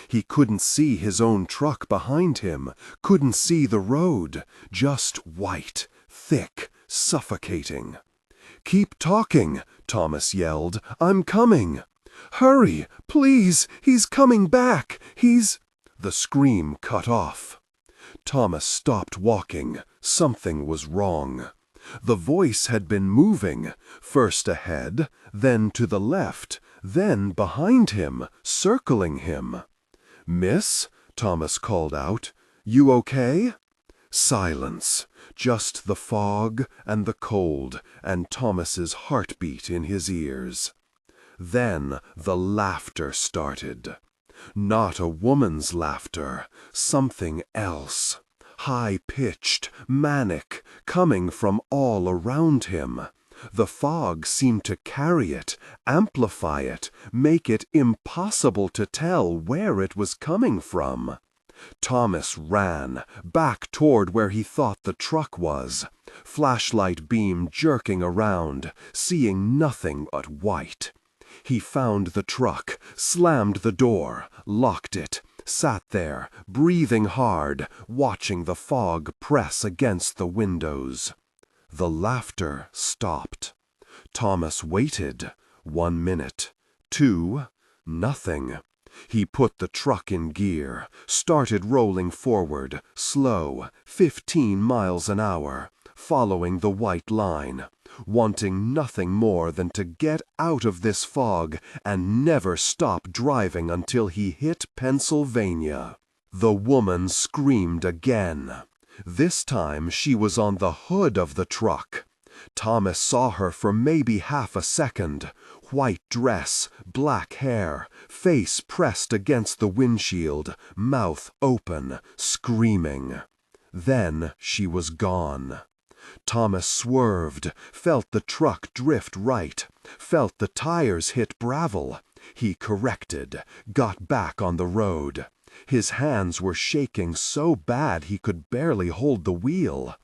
He couldn't see his own truck behind him, couldn't see the road, just white, thick, suffocating. "Keep talking," Thomas yelled. "I'm coming." "Hurry, please, he's coming back, he's—" The scream cut off. Thomas stopped walking. Something was wrong. The voice had been moving, first ahead, then to the left, then behind him, circling him. "Miss," Thomas called out, "you okay?" Silence, just the fog and the cold and Thomas's heartbeat in his ears. Then the laughter started. Not a woman's laughter, something else. High-pitched, manic, coming from all around him. The fog seemed to carry it, amplify it, make it impossible to tell where it was coming from. Thomas ran, back toward where he thought the truck was. Flashlight beam jerking around, seeing nothing but white. He found the truck, slammed the door, locked it, sat there, breathing hard, watching the fog press against the windows. The laughter stopped. Thomas waited. 1 minute. 2. Nothing. He put the truck in gear, started rolling forward, slow, 15 miles an hour, following the white line, wanting nothing more than to get out of this fog and never stop driving until he hit Pennsylvania. The woman screamed again. This time she was on the hood of the truck. Thomas saw her for maybe half a second. White dress, black hair, face pressed against the windshield, mouth open, screaming. Then she was gone. Thomas swerved, felt the truck drift right, felt the tires hit gravel. He corrected, got back on the road. His hands were shaking so bad he could barely hold the wheel.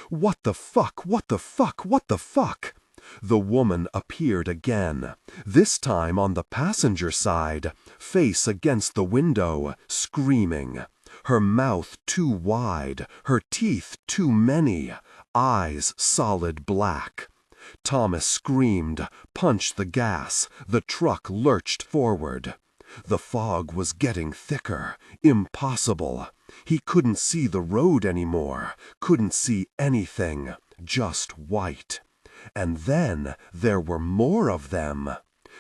What the fuck, what the fuck, what the fuck? The woman appeared again, this time on the passenger side, face against the window, screaming. Her mouth too wide, her teeth too many, eyes solid black. Thomas screamed, punched the gas, the truck lurched forward. The fog was getting thicker, impossible. He couldn't see the road anymore, couldn't see anything, just white. And then there were more of them.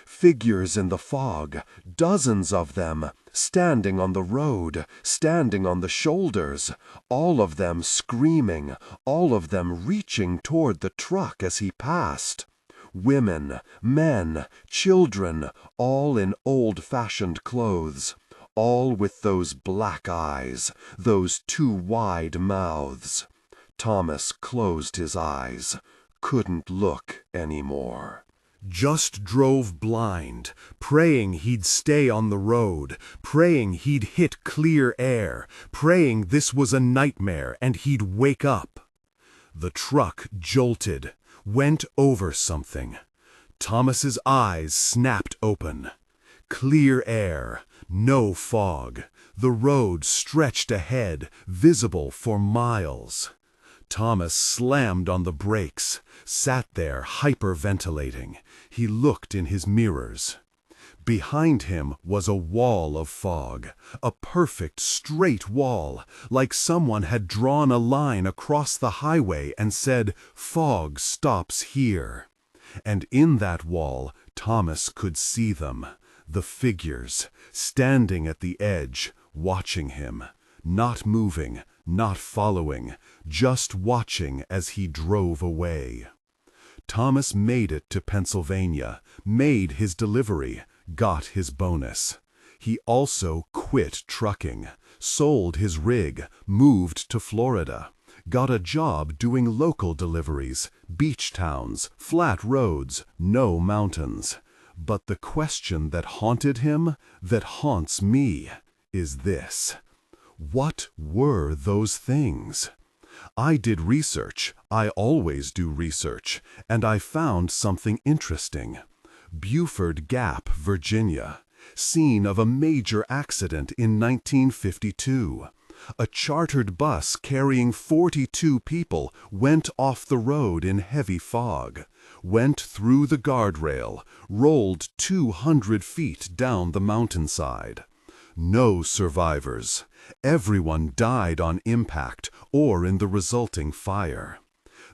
Figures in the fog, dozens of them, standing on the road, standing on the shoulders, all of them screaming, all of them reaching toward the truck as he passed. Women, men, children, all in old-fashioned clothes, all with those black eyes, those too wide mouths. Thomas closed his eyes, couldn't look anymore. Just drove blind, praying he'd stay on the road, praying he'd hit clear air, praying this was a nightmare and he'd wake up. The truck jolted, went over something. Thomas's eyes snapped open. Clear air, no fog. The road stretched ahead, visible for miles. Thomas slammed on the brakes, sat there hyperventilating. He looked in his mirrors. Behind him was a wall of fog, a perfect straight wall, like someone had drawn a line across the highway and said, "Fog stops here." And in that wall, Thomas could see them, the figures, standing at the edge, watching him, not moving, not following, just watching as he drove away. Thomas made it to Pennsylvania, made his delivery, got his bonus. He also quit trucking, sold his rig, moved to Florida, got a job doing local deliveries, beach towns, flat roads, no mountains. But the question that haunted him, that haunts me, is this: what were those things? I did research, I always do research, and I found something interesting. Buford Gap, Virginia. Scene of a major accident in 1952. A chartered bus carrying 42 people went off the road in heavy fog, went through the guardrail, rolled 200 feet down the mountainside. No survivors. Everyone died on impact or in the resulting fire.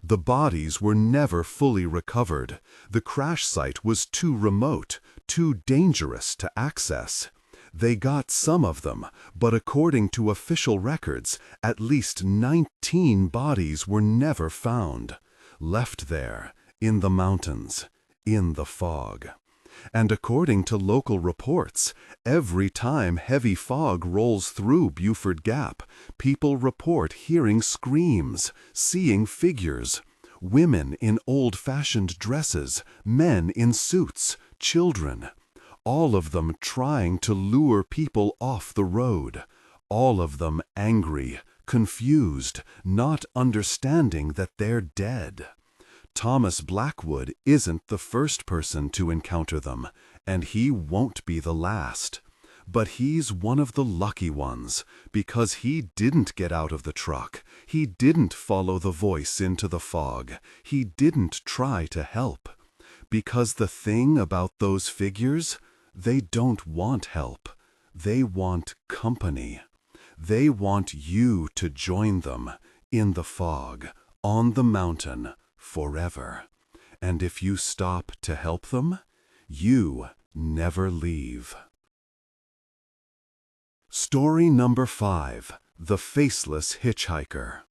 The bodies were never fully recovered. The crash site was too remote, too dangerous to access. They got some of them, but according to official records, at least 19 bodies were never found, left there, in the mountains, in the fog. And according to local reports, every time heavy fog rolls through Buford Gap, people report hearing screams, seeing figures, women in old-fashioned dresses, men in suits, children, all of them trying to lure people off the road, all of them angry, confused, not understanding that they're dead. Thomas Blackwood isn't the first person to encounter them, and he won't be the last. But he's one of the lucky ones, because he didn't get out of the truck, he didn't follow the voice into the fog, he didn't try to help. Because the thing about those figures, they don't want help, they want company. They want you to join them, in the fog, on the mountain, forever. And if you stop to help them, you never leave. Story number 5. The Faceless Hitchhiker.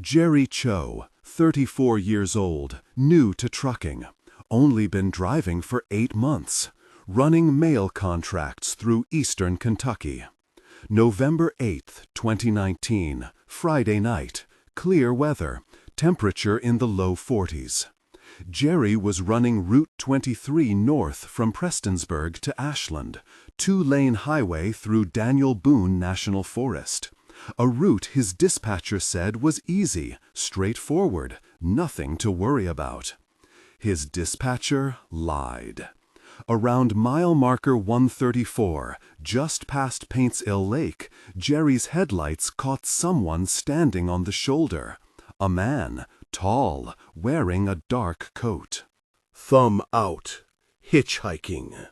Jerry Cho, 34 years old, new to trucking, only been driving for 8 months, running mail contracts through eastern Kentucky. November 8, 2019, Friday night, clear weather, temperature in the low 40s. Jerry was running Route 23 north from Prestonsburg to Ashland, 2-lane highway through Daniel Boone National Forest. A route his dispatcher said was easy, straightforward, nothing to worry about. His dispatcher lied. Around mile marker 134, just past Paintsville Lake, Jerry's headlights caught someone standing on the shoulder. A man, tall, wearing a dark coat. Thumb out. Hitchhiking.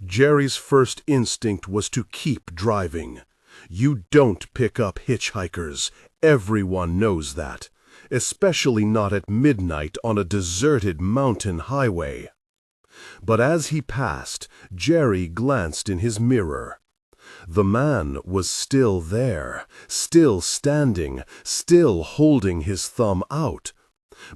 Jerry's first instinct was to keep driving. You don't pick up hitchhikers. Everyone knows that. Especially not at midnight on a deserted mountain highway. But as he passed, Jerry glanced in his mirror. The man was still there, still standing, still holding his thumb out.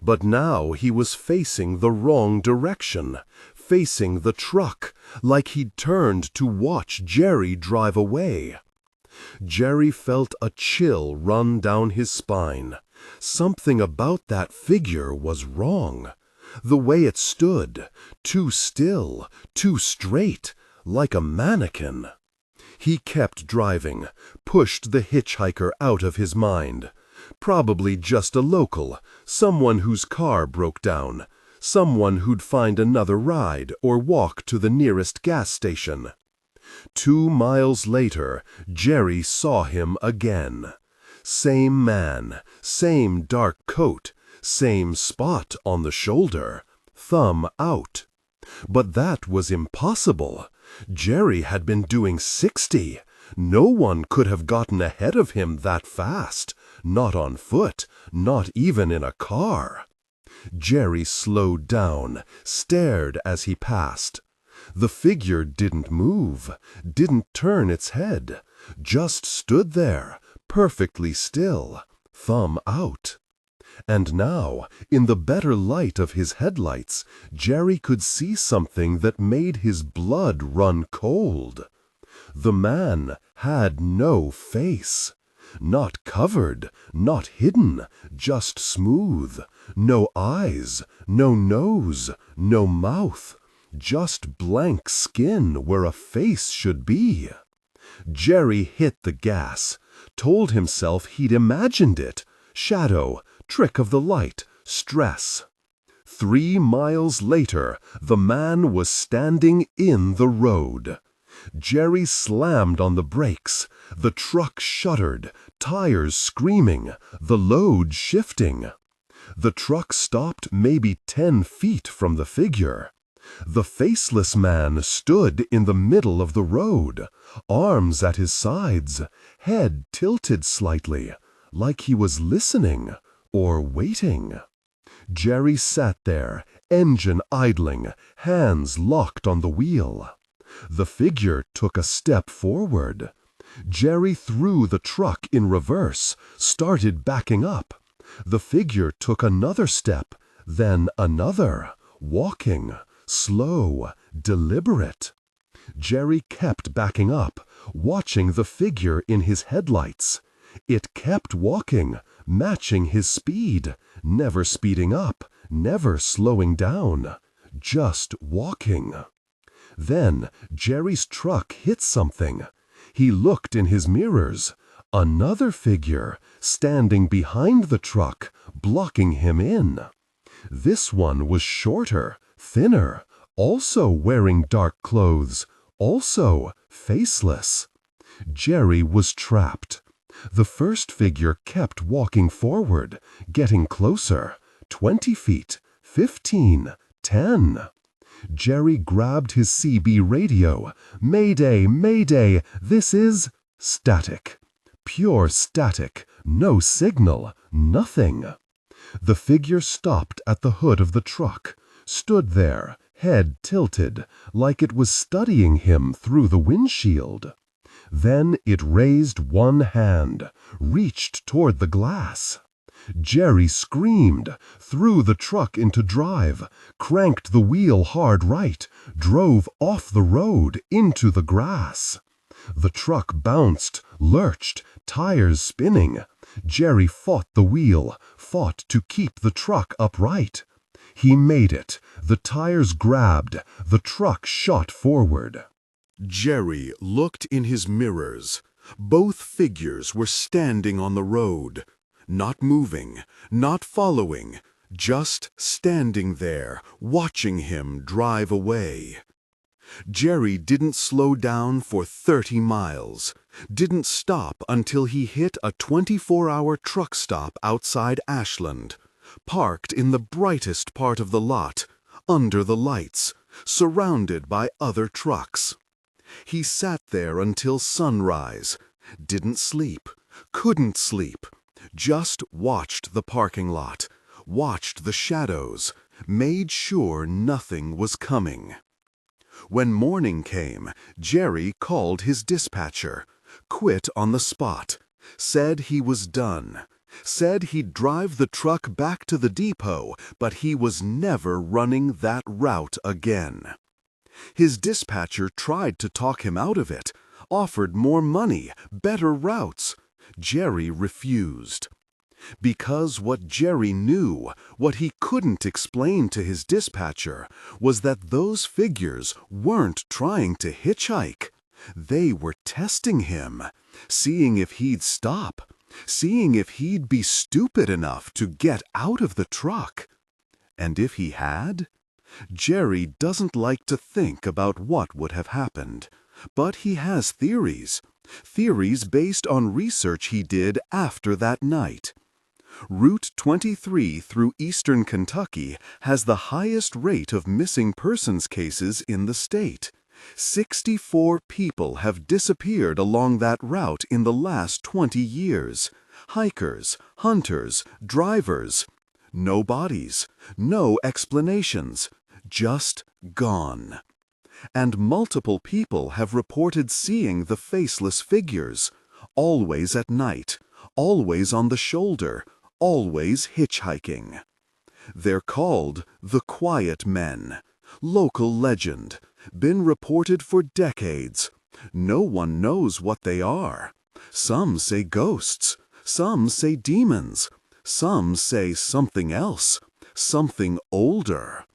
But now he was facing the wrong direction, facing the truck, like he'd turned to watch Jerry drive away. Jerry felt a chill run down his spine. Something about that figure was wrong. The way it stood, too still, too straight, like a mannequin. He kept driving, pushed the hitchhiker out of his mind. Probably just a local, someone whose car broke down, someone who'd find another ride or walk to the nearest gas station. 2 miles later, Jerry saw him again. Same man, same dark coat, same spot on the shoulder, thumb out. But that was impossible. Jerry had been doing 60. No one could have gotten ahead of him that fast. Not on foot, not even in a car. Jerry slowed down, stared as he passed. The figure didn't move, didn't turn its head, just stood there, perfectly still, thumb out. And now, in the better light of his headlights, Jerry could see something that made his blood run cold. The man had no face. Not covered, not hidden, just smooth. No eyes, no nose, no mouth. Just blank skin where a face should be. Jerry hit the gas, told himself he'd imagined it. Shadow, trick of the light, stress. 3 miles later, the man was standing in the road. Jerry slammed on the brakes. The truck shuddered, tires screaming, the load shifting. The truck stopped maybe 10 feet from the figure. The faceless man stood in the middle of the road, arms at his sides, head tilted slightly, like he was listening or waiting. Jerry sat there, engine idling, hands locked on the wheel. The figure took a step forward. Jerry threw the truck in reverse, started backing up. The figure took another step, then another, walking, slow, deliberate. Jerry kept backing up, watching the figure in his headlights. It kept walking, matching his speed, never speeding up, never slowing down, just walking. Then Jerry's truck hit something. He looked in his mirrors. Another figure, standing behind the truck, blocking him in. This one was shorter, thinner, also wearing dark clothes, also faceless. Jerry was trapped. The first figure kept walking forward, getting closer. 20 feet, 15, 10. Jerry grabbed his CB radio. Mayday, mayday, this is static. Pure static, no signal, nothing. The figure stopped at the hood of the truck, stood there, head tilted, like it was studying him through the windshield. Then it raised one hand, reached toward the glass. Jerry screamed, threw the truck into drive, cranked the wheel hard right, drove off the road into the grass. The truck bounced, lurched, tires spinning. Jerry fought the wheel, fought to keep the truck upright. He made it. The tires grabbed. The truck shot forward. Jerry looked in his mirrors. Both figures were standing on the road, not moving, not following, just standing there, watching him drive away. Jerry didn't slow down for 30 miles, didn't stop until he hit a 24-hour truck stop outside Ashland, parked in the brightest part of the lot, under the lights, surrounded by other trucks. He sat there until sunrise, didn't sleep, couldn't sleep, just watched the parking lot, watched the shadows, made sure nothing was coming. When morning came, Jerry called his dispatcher, quit on the spot, said he was done, said he'd drive the truck back to the depot, but he was never running that route again. His dispatcher tried to talk him out of it, offered more money, better routes. Jerry refused. Because what Jerry knew, what he couldn't explain to his dispatcher, was that those figures weren't trying to hitchhike. They were testing him, seeing if he'd stop, seeing if he'd be stupid enough to get out of the truck. And if he had? Jerry doesn't like to think about what would have happened, but he has theories based on research he did after that night. Route 23 through eastern Kentucky has the highest rate of missing persons cases in the state. 64 people have disappeared along that route in the last 20 years. Hikers, hunters, drivers. No bodies, no explanations, just gone. And multiple people have reported seeing the faceless figures, always at night, always on the shoulder, always hitchhiking. They're called the Quiet Men, local legend, been reported for decades. No one knows what they are. Some say ghosts, some say demons, some say something else, something older.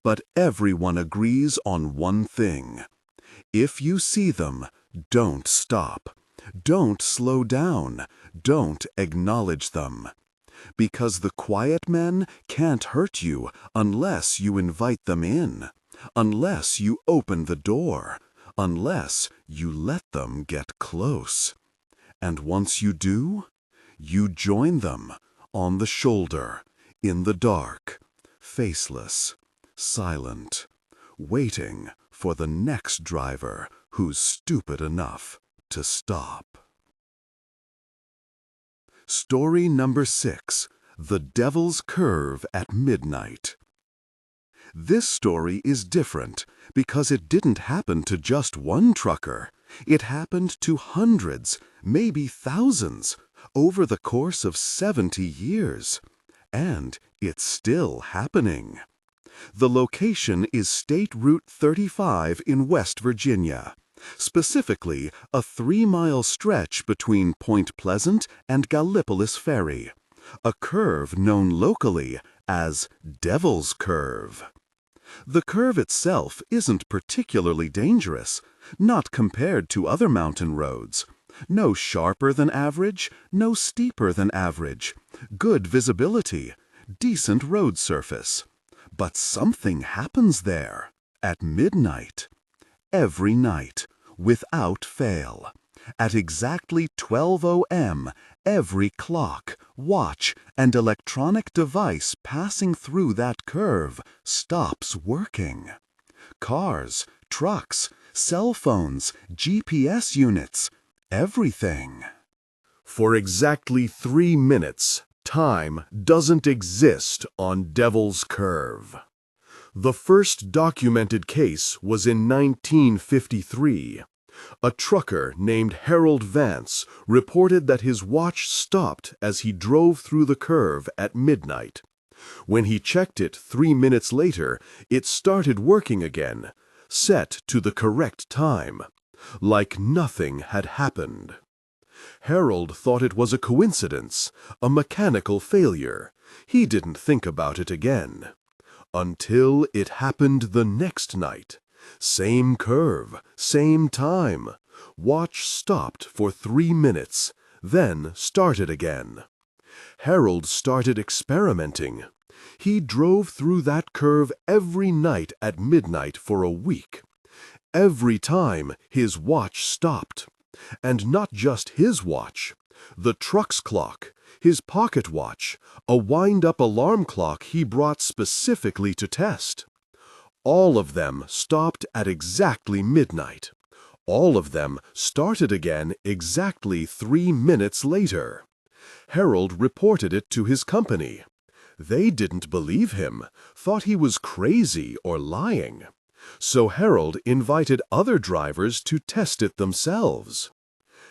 But everyone agrees on one thing. If you see them, don't stop. Don't slow down. Don't acknowledge them. Because the quiet men can't hurt you unless you invite them in, unless you open the door, unless you let them get close. And once you do, you join them on the shoulder, in the dark, faceless, silent, waiting for the next driver who's stupid enough to stop. Story number 6, The Devil's Curve at Midnight. This story is different because it didn't happen to just one trucker. It happened to hundreds, maybe thousands, over the course of 70 years. And it's still happening. The location is State Route 35 in West Virginia. Specifically, a 3-mile stretch between Point Pleasant and Gallipolis Ferry, a curve known locally as Devil's Curve. The curve itself isn't particularly dangerous, not compared to other mountain roads. No sharper than average, no steeper than average, good visibility, decent road surface. But something happens there at midnight. Every night, without fail. At exactly 12 a.m., every clock, watch, and electronic device passing through that curve stops working. Cars, trucks, cell phones, GPS units, everything. For exactly 3 minutes, time doesn't exist on Devil's Curve. The first documented case was in 1953. A trucker named Harold Vance reported that his watch stopped as he drove through the curve at midnight. When he checked it 3 minutes later, it started working again, set to the correct time, like nothing had happened. Harold thought it was a coincidence, a mechanical failure. He didn't think about it again. Until it happened the next night. Same curve, same time. Watch stopped for 3 minutes, then started again. Harold started experimenting. He drove through that curve every night at midnight for a week. Every time his watch stopped. And not just his watch. The truck's clock, his pocket watch, a wind-up alarm clock he brought specifically to test. All of them stopped at exactly midnight. All of them started again exactly 3 minutes later. Harold reported it to his company. They didn't believe him, thought he was crazy or lying. So Harold invited other drivers to test it themselves.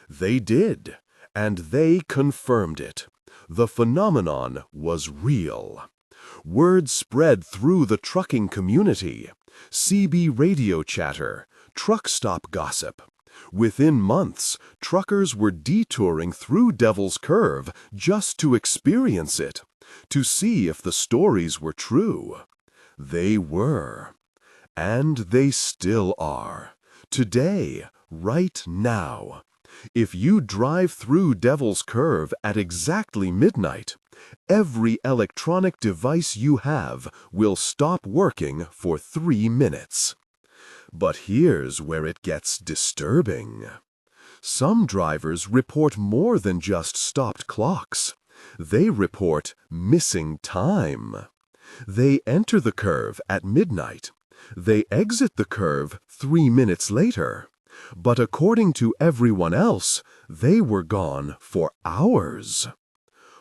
They did, and they confirmed it. The phenomenon was real. Word spread through the trucking community. CB radio chatter, truck stop gossip. Within months, truckers were detouring through Devil's Curve just to experience it, to see if the stories were true. They were. And they still are. Today, right now. If you drive through Devil's Curve at exactly midnight, every electronic device you have will stop working for 3 minutes. But here's where it gets disturbing. Some drivers report more than just stopped clocks. They report missing time. They enter the curve at midnight. They exit the curve 3 minutes later. But according to everyone else, they were gone for hours.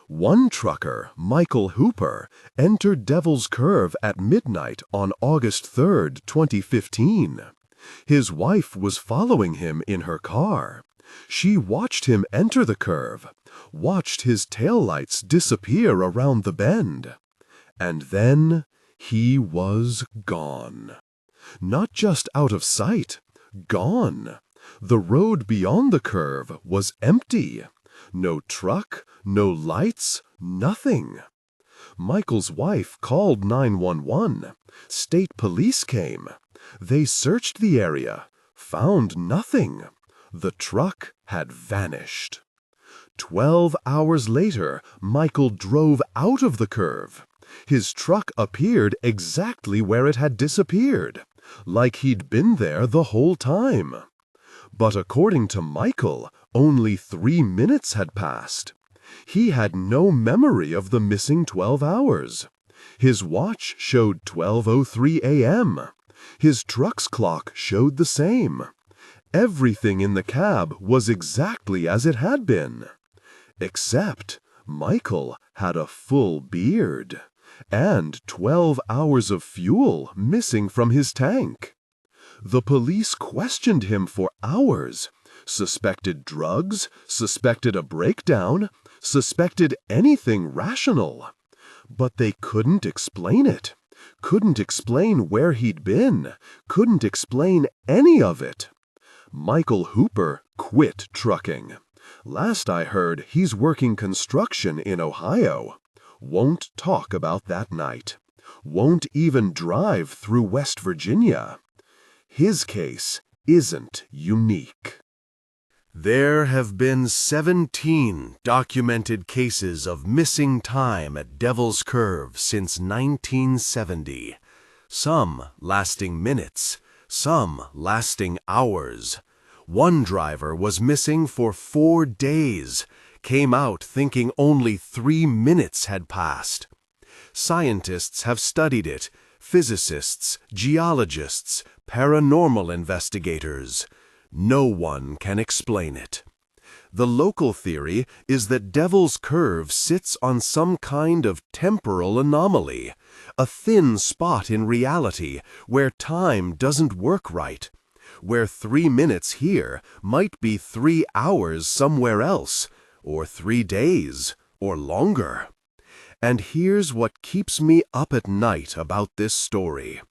One trucker, Michael Hooper, entered Devil's Curve at midnight on August 3, 2015. His wife was following him in her car. She watched him enter the curve, watched his taillights disappear around the bend. And then he was gone. Not just out of sight. Gone. The road beyond the curve was empty. No truck, no lights, nothing. Michael's wife called 911. State police came. They searched the area, found nothing. The truck had vanished. 12 hours later, Michael drove out of the curve. His truck appeared exactly where it had disappeared, like he'd been there the whole time. But according to Michael, only 3 minutes had passed. He had no memory of the missing 12 hours. His watch showed 12:03 a.m. His truck's clock showed the same. Everything in the cab was exactly as it had been. Except Michael had a full beard and 12 hours of fuel missing from his tank. The police questioned him for hours, suspected drugs, suspected a breakdown, suspected anything rational. But they couldn't explain it, couldn't explain where he'd been, couldn't explain any of it. Michael Hooper quit trucking. Last I heard, he's working construction in Ohio. Won't talk about that night. Won't even drive through West Virginia. His case isn't unique. There have been 17 documented cases of missing time at Devil's Curve since 1970. Some lasting minutes, some lasting hours. One driver was missing for 4 days, came out thinking only 3 minutes had passed. Scientists have studied it, physicists, geologists, paranormal investigators. No one can explain it. The local theory is that Devil's Curve sits on some kind of temporal anomaly, a thin spot in reality where time doesn't work right, where 3 minutes here might be 3 hours somewhere else, or 3 days, or longer. And here's what keeps me up at night about this story.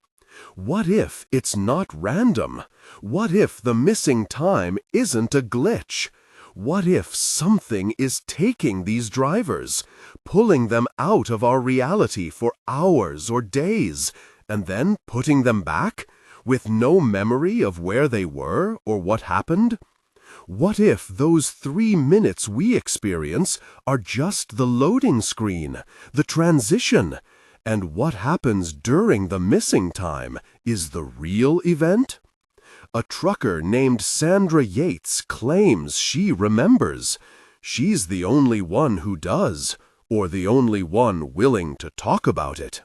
What if it's not random? What if the missing time isn't a glitch? What if something is taking these drivers, pulling them out of our reality for hours or days, and then putting them back, with no memory of where they were or what happened? What if those 3 minutes we experience are just the loading screen, the transition, and what happens during the missing time is the real event? A trucker named Sandra Yates claims she remembers. She's the only one who does, or the only one willing to talk about it.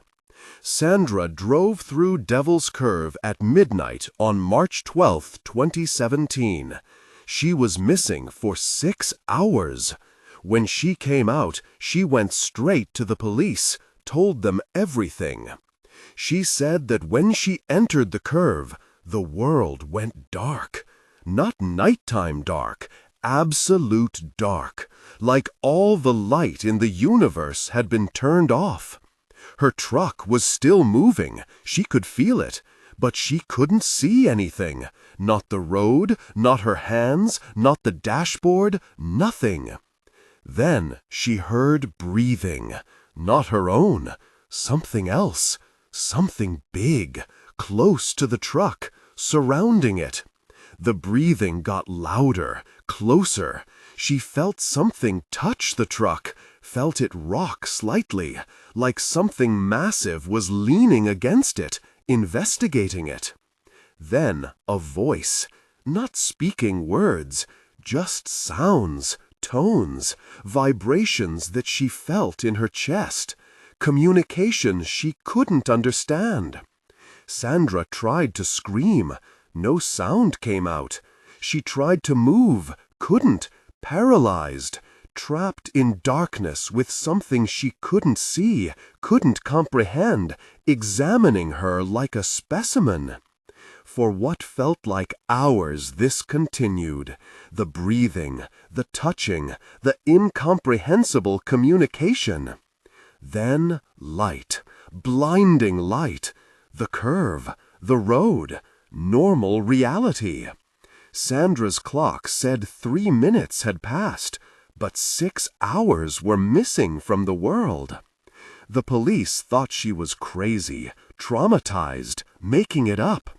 Sandra drove through Devil's Curve at midnight on March 12, 2017. She was missing for 6 hours. When she came out, she went straight to the police, told them everything. She said that when she entered the curve, the world went dark. Not nighttime dark, absolute dark, like all the light in the universe had been turned off. Her truck was still moving, she could feel it, but she couldn't see anything. Not the road, not her hands, not the dashboard, nothing. Then she heard breathing. Not her own, something else, something big, close to the truck, surrounding it. The breathing got louder, closer. She felt something touch the truck, felt it rock slightly, like something massive was leaning against it, investigating it. Then a voice, not speaking words, just sounds, tones, vibrations that she felt in her chest, communication she couldn't understand. Sandra tried to scream. No sound came out. She tried to move, couldn't, paralyzed, trapped in darkness with something she couldn't see, couldn't comprehend, examining her like a specimen. For what felt like hours this continued, the breathing, the touching, the incomprehensible communication. Then light, blinding light, the curve, the road, normal reality. Sandra's clock said 3 minutes had passed, but 6 hours were missing from the world. The police thought she was crazy, traumatized, making it up.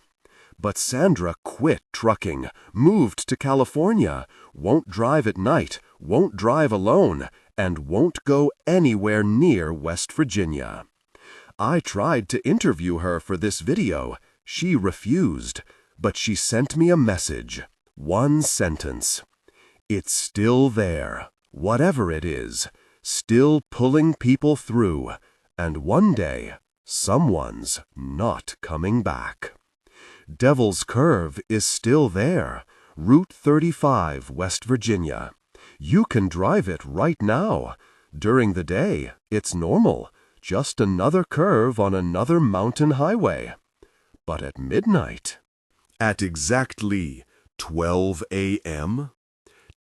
But Sandra quit trucking, moved to California, won't drive at night, won't drive alone, and won't go anywhere near West Virginia. I tried to interview her for this video. She refused, but she sent me a message. 1 sentence. It's still there, whatever it is, still pulling people through, and one day, someone's not coming back. Devil's Curve is still there, Route 35, West Virginia. You can drive it right now. During the day, it's normal, just another curve on another mountain highway. But at midnight, At exactly 12 a.m.,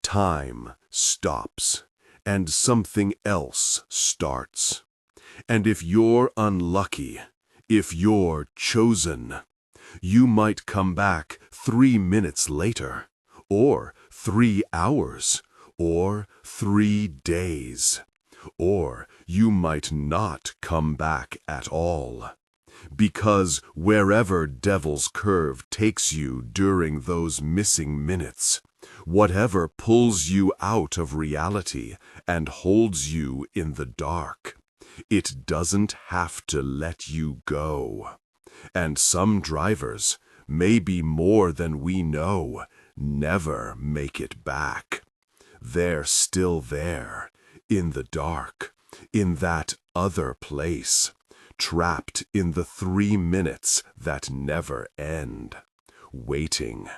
time stops, and something else starts. And if you're unlucky, if you're chosen, you might come back 3 minutes later, or 3 hours, or 3 days, or you might not come back at all. Because wherever Devil's Curve takes you during those missing minutes, whatever pulls you out of reality and holds you in the dark, it doesn't have to let you go. And some drivers, maybe more than we know, never make it back. They're still there, in the dark, in that other place, trapped in the 3 minutes that never end, waiting,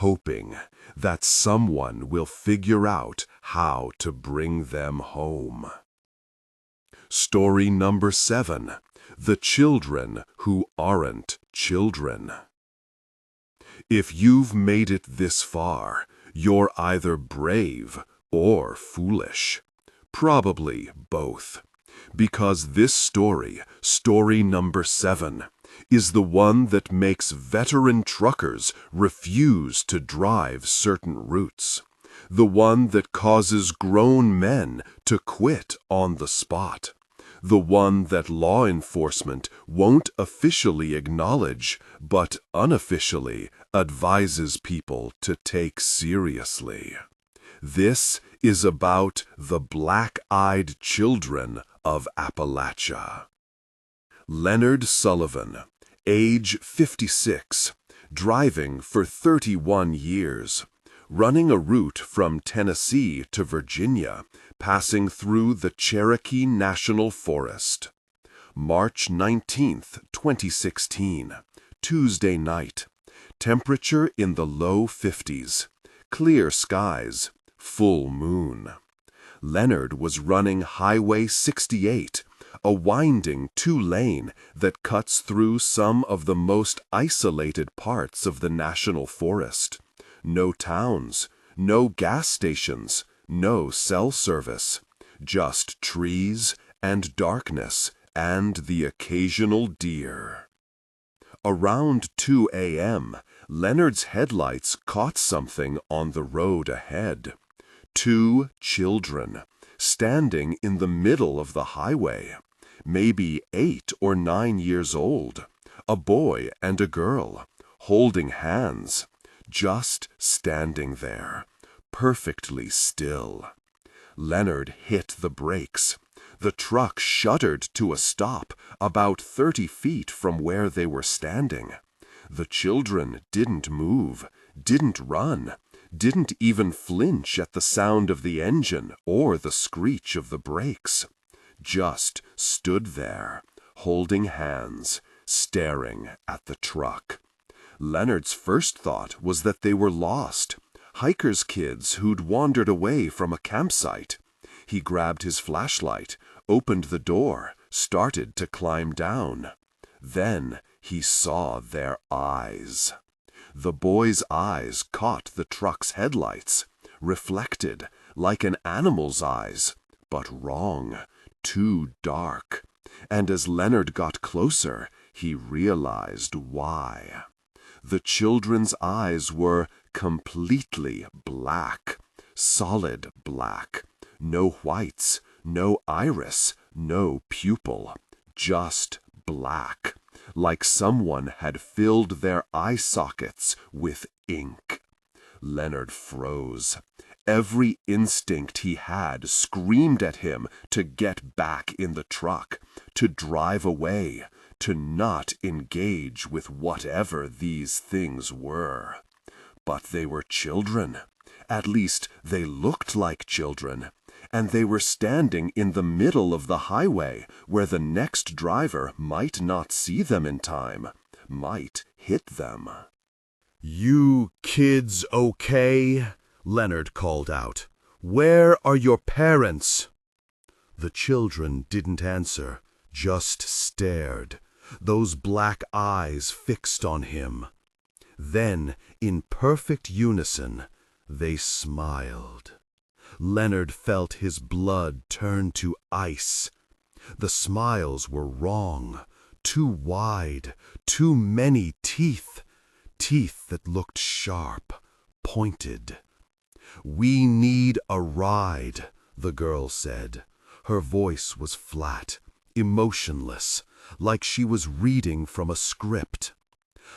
hoping that someone will figure out how to bring them home. Story number 7. The Children Who Aren't Children. If you've made it this far, you're either brave or foolish. Probably both. Because this story, story number 7, is the one that makes veteran truckers refuse to drive certain routes. The one that causes grown men to quit on the spot. The one that law enforcement won't officially acknowledge, but unofficially advises people to take seriously. This is about the black-eyed children of Appalachia. Leonard Sullivan, age 56, driving for 31 years, running a route from Tennessee to Virginia, passing through the Cherokee National Forest. March 19, 2016, Tuesday night. Temperature in the low 50s. Clear skies. Full moon. Leonard was running Highway 68, a winding 2-lane that cuts through some of the most isolated parts of the national forest. No towns, no gas stations, no cell service, just trees and darkness and the occasional deer. Around 2 a.m., Leonard's headlights caught something on the road ahead. 2 children, standing in the middle of the highway, maybe 8 or 9 years old, a boy and a girl, holding hands, just standing there, perfectly still. Leonard hit the brakes. The truck shuddered to a stop about 30 feet from where they were standing. The children didn't move, didn't run, didn't even flinch at the sound of the engine or the screech of the brakes. Just stood there, holding hands, staring at the truck. Leonard's first thought was that they were lost, hikers' kids who'd wandered away from a campsite. He grabbed his flashlight, opened the door, started to climb down. Then he saw their eyes. The boy's eyes caught the truck's headlights, reflected like an animal's eyes, but wrong, too dark. And as Leonard got closer, he realized why. The children's eyes were completely black, solid black. No whites, no iris, no pupil, just black, like someone had filled their eye sockets with ink. Leonard froze. Every instinct he had screamed at him to get back in the truck, to drive away, to not engage with whatever these things were. But they were children. At least they looked like children. And they were standing in the middle of the highway where the next driver might not see them in time, might hit them. "You kids okay?" Leonard called out. "Where are your parents?" The children didn't answer, just stared, those black eyes fixed on him. Then, in perfect unison, they smiled. Leonard felt his blood turn to ice. The smiles were wrong, too wide, too many teeth, teeth that looked sharp, pointed. "We need a ride," the girl said. Her voice was flat, emotionless, like she was reading from a script.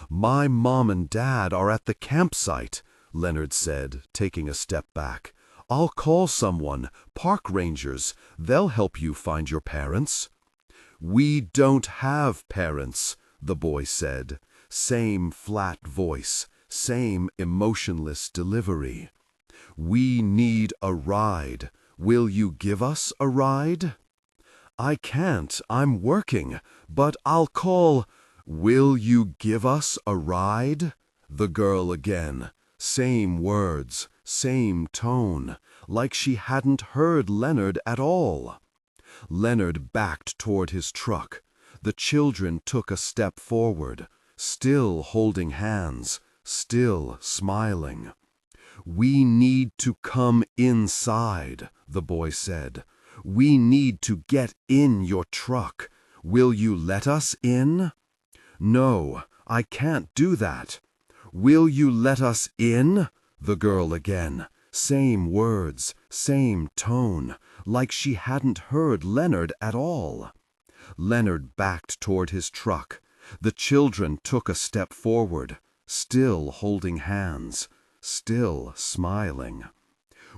"My mom and dad are at the campsite," Leonard said, taking a step back. "I'll call someone, park rangers. They'll help you find your parents." "We don't have parents," the boy said. Same flat voice, same emotionless delivery. "We need a ride. Will you give us a ride?" "I can't, I'm working, but I'll call—" "Will you give us a ride?" The girl again. Same words, same tone, like she hadn't heard Leonard at all. Leonard backed toward his truck. The children took a step forward, still holding hands, still smiling. "We need to come inside," the boy said. "We need to get in your truck. Will you let us in?" "No, I can't do that." "Will you let us in?" The girl again. Same words, same tone, like she hadn't heard Leonard at all. Leonard backed toward his truck. The children took a step forward, still holding hands, still smiling.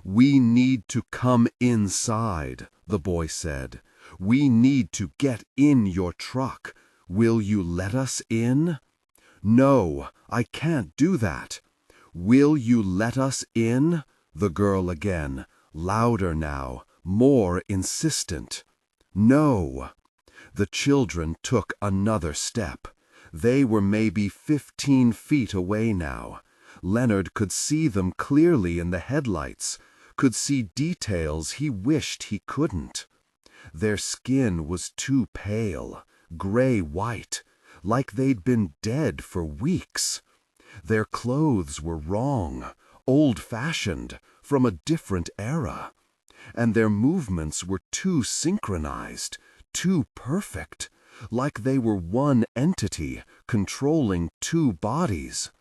"We need to come inside," the boy said. "We need to get in your truck. Will you let us in?" "No, I can't do that." "Will you let us in?" The girl again, louder now, more insistent. "No." The children took another step. They were maybe 15 feet away now. Leonard could see them clearly in the headlights, could see details he wished he couldn't. Their skin was too pale, gray-white, like they'd been dead for weeks. Their clothes were wrong, old-fashioned, from a different era. And their movements were too synchronized, too perfect, like they were one entity controlling two bodies.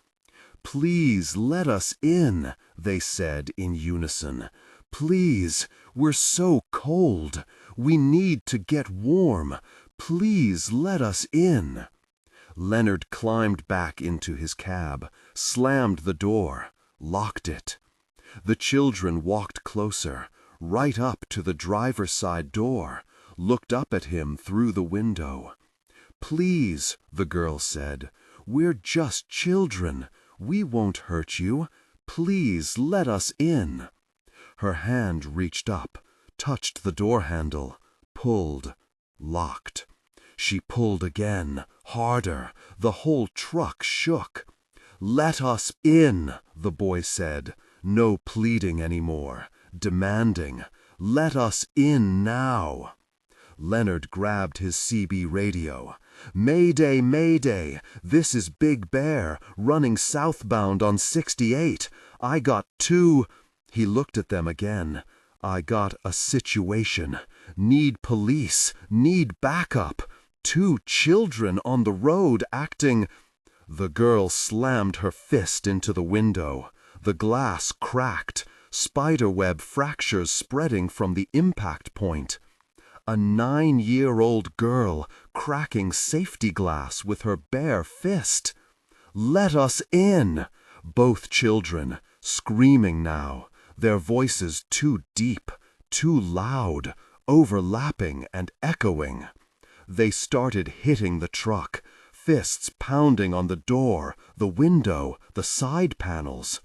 "Please let us in," they said in unison. "Please, we're so cold. We need to get warm. Please let us in." Leonard climbed back into his cab, slammed the door, locked it. The children walked closer, right up to the driver's side door, looked up at him through the window. "Please," the girl said, "we're just children. We won't hurt you. Please let us in." Her hand reached up, touched the door handle, pulled, locked. She pulled again, harder. The whole truck shook. "Let us in," the boy said. No pleading anymore, demanding. "Let us in now." Leonard grabbed his CB radio. "Mayday, Mayday! This is Big Bear, running southbound on 68. I got two—" He looked at them again. "I got a situation. Need police. Need backup. 2 children on the road acting—" The girl slammed her fist into the window. The glass cracked, spiderweb fractures spreading from the impact point. A 9-year-old girl cracking safety glass with her bare fist. "Let us in!" Both children, screaming now, their voices too deep, too loud, overlapping and echoing. They started hitting the truck, fists pounding on the door, the window, the side panels.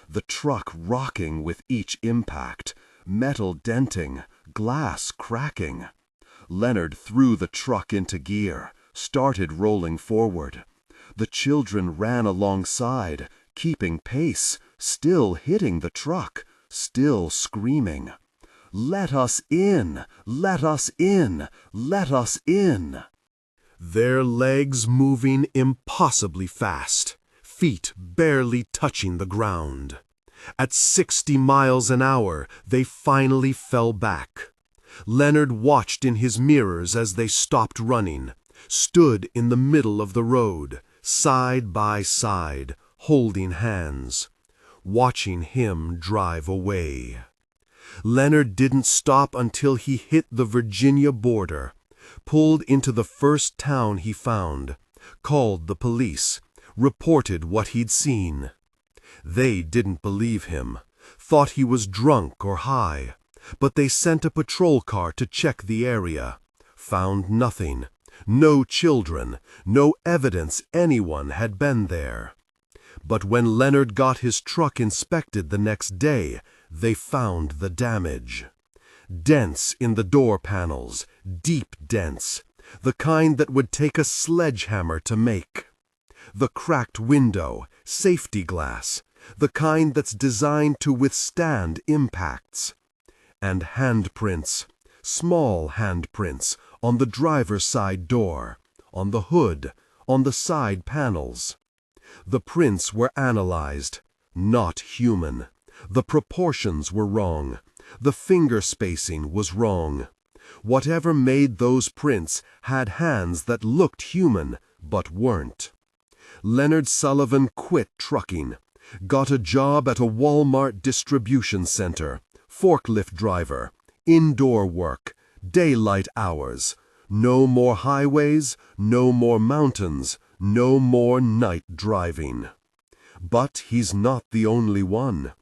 The truck rocking with each impact, metal denting, glass cracking. Leonard threw the truck into gear, started rolling forward. The children ran alongside, keeping pace, still hitting the truck, still screaming. "Let us in! Let us in! Let us in!" Their legs moving impossibly fast, feet barely touching the ground. At 60 miles an hour, they finally fell back. Leonard watched in his mirrors as they stopped running, stood in the middle of the road, side by side, holding hands, watching him drive away. Leonard didn't stop until he hit the Virginia border, pulled into the first town he found, called the police, reported what he'd seen. They didn't believe him, thought he was drunk or high, but they sent a patrol car to check the area. Found nothing, no children, no evidence anyone had been there. But when Leonard got his truck inspected the next day, they found the damage. Dents in the door panels, deep dents, the kind that would take a sledgehammer to make. The cracked window, safety glass, the kind that's designed to withstand impacts. And handprints, small handprints, on the driver's side door, on the hood, on the side panels. The prints were analyzed. Not human. The proportions were wrong. The finger spacing was wrong. Whatever made those prints had hands that looked human, but weren't. Leonard Sullivan quit trucking, got a job at a Walmart distribution center, forklift driver, indoor work, daylight hours. No more highways, no more mountains, no more night driving. But he's not the only one.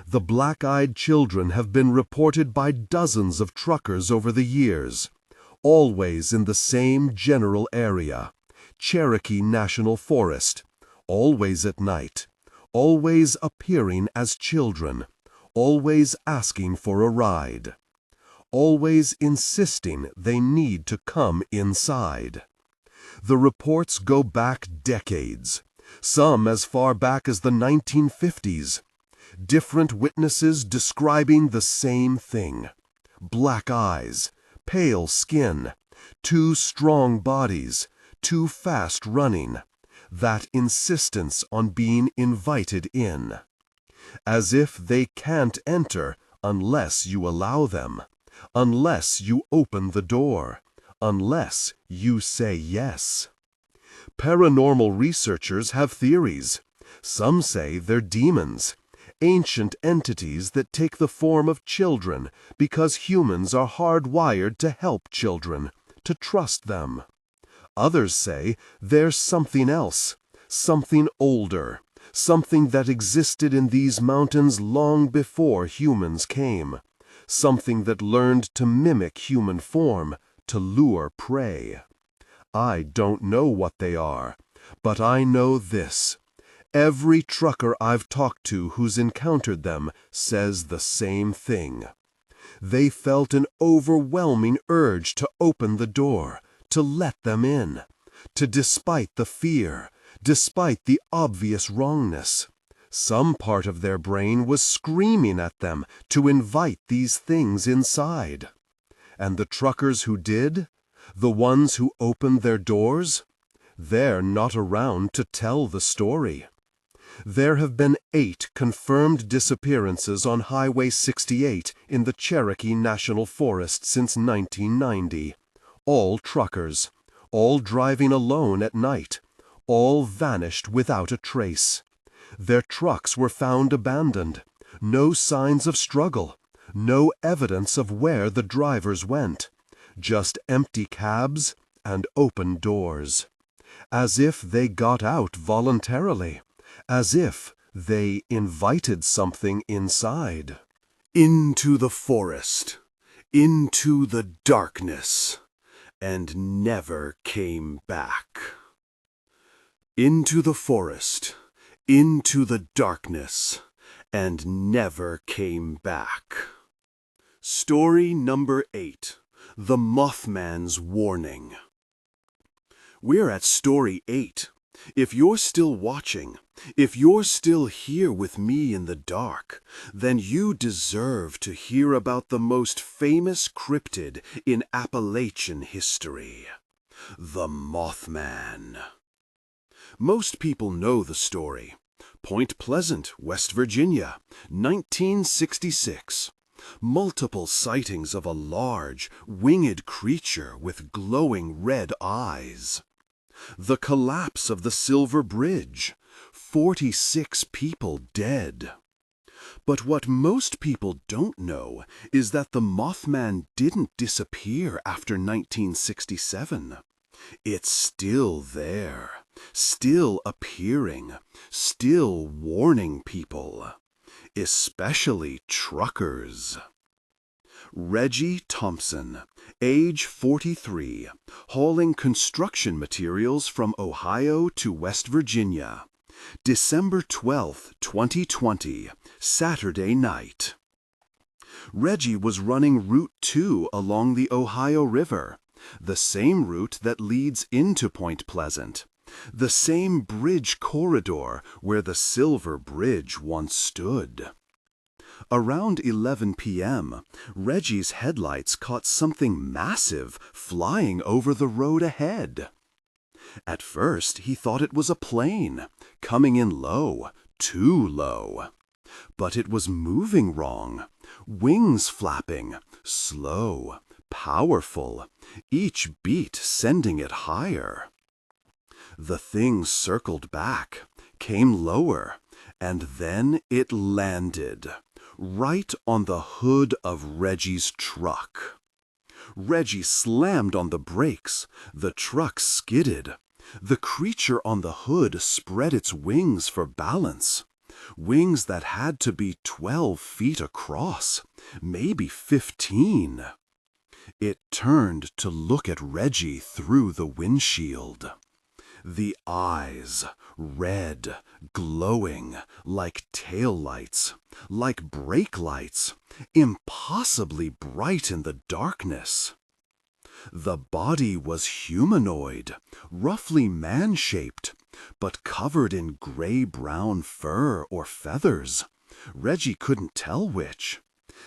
The black-eyed children have been reported by dozens of truckers over the years, always in the same general area, Cherokee National Forest, always at night, always appearing as children, always asking for a ride, always insisting they need to come inside. The reports go back decades, some as far back as the 1950s. Different witnesses describing the same thing. Black eyes, pale skin, too strong bodies, too fast running, that insistence on being invited in. As if they can't enter unless you allow them, unless you open the door, unless you say yes. Paranormal researchers have theories. Some say they're demons, ancient entities that take the form of children because humans are hardwired to help children, to trust them. Others say there's something else, something older, something that existed in these mountains long before humans came, something that learned to mimic human form, to lure prey. I don't know what they are, but I know this. Every trucker I've talked to who's encountered them says the same thing. They felt an overwhelming urge to open the door, to let them in, to despite the fear, despite the obvious wrongness. Some part of their brain was screaming at them to invite these things inside. And the truckers who did, the ones who opened their doors, they're not around to tell the story. There have been 8 confirmed disappearances on Highway 68 in the Cherokee National Forest since 1990. All truckers, all driving alone at night, All vanished without a trace. Their trucks were found abandoned. No signs of struggle. No evidence of where the drivers went. Just empty cabs and open doors. As if they got out voluntarily. As if they invited something inside. Into the forest, into the darkness, and never came back. Into the forest, into the darkness, and never came back. Story number 8, The Mothman's Warning. We're at story 8. If you're still watching, if you're still here with me in the dark, then you deserve to hear about the most famous cryptid in Appalachian history, the Mothman. Most people know the story. Point Pleasant, West Virginia, 1966. Multiple sightings of a large, winged creature with glowing red eyes. The collapse of the Silver Bridge. 46 people dead. But what most people don't know is that the Mothman didn't disappear after 1967. It's still there, still appearing, still warning people, especially truckers. Reggie Thompson, age 43, hauling construction materials from Ohio to West Virginia. December 12, 2020, Saturday night. Reggie was running Route 2 along the Ohio River, the same route that leads into Point Pleasant, the same bridge corridor where the Silver Bridge once stood. Around 11 p.m., Reggie's headlights caught something massive flying over the road ahead. At first, he thought it was a plane, coming in low, too low. But it was moving wrong, wings flapping, slow, powerful, each beat sending it higher. The thing circled back, came lower, and then it landed, right on the hood of Reggie's truck. Reggie slammed on the brakes, the truck skidded. The creature on the hood spread its wings for balance, wings that had to be 12 feet across, maybe 15. It turned to look at Reggie through the windshield. The eyes, red, glowing, like taillights, like brake lights, impossibly bright in the darkness. The body was humanoid, roughly man-shaped, but covered in gray-brown fur or feathers. Reggie couldn't tell which.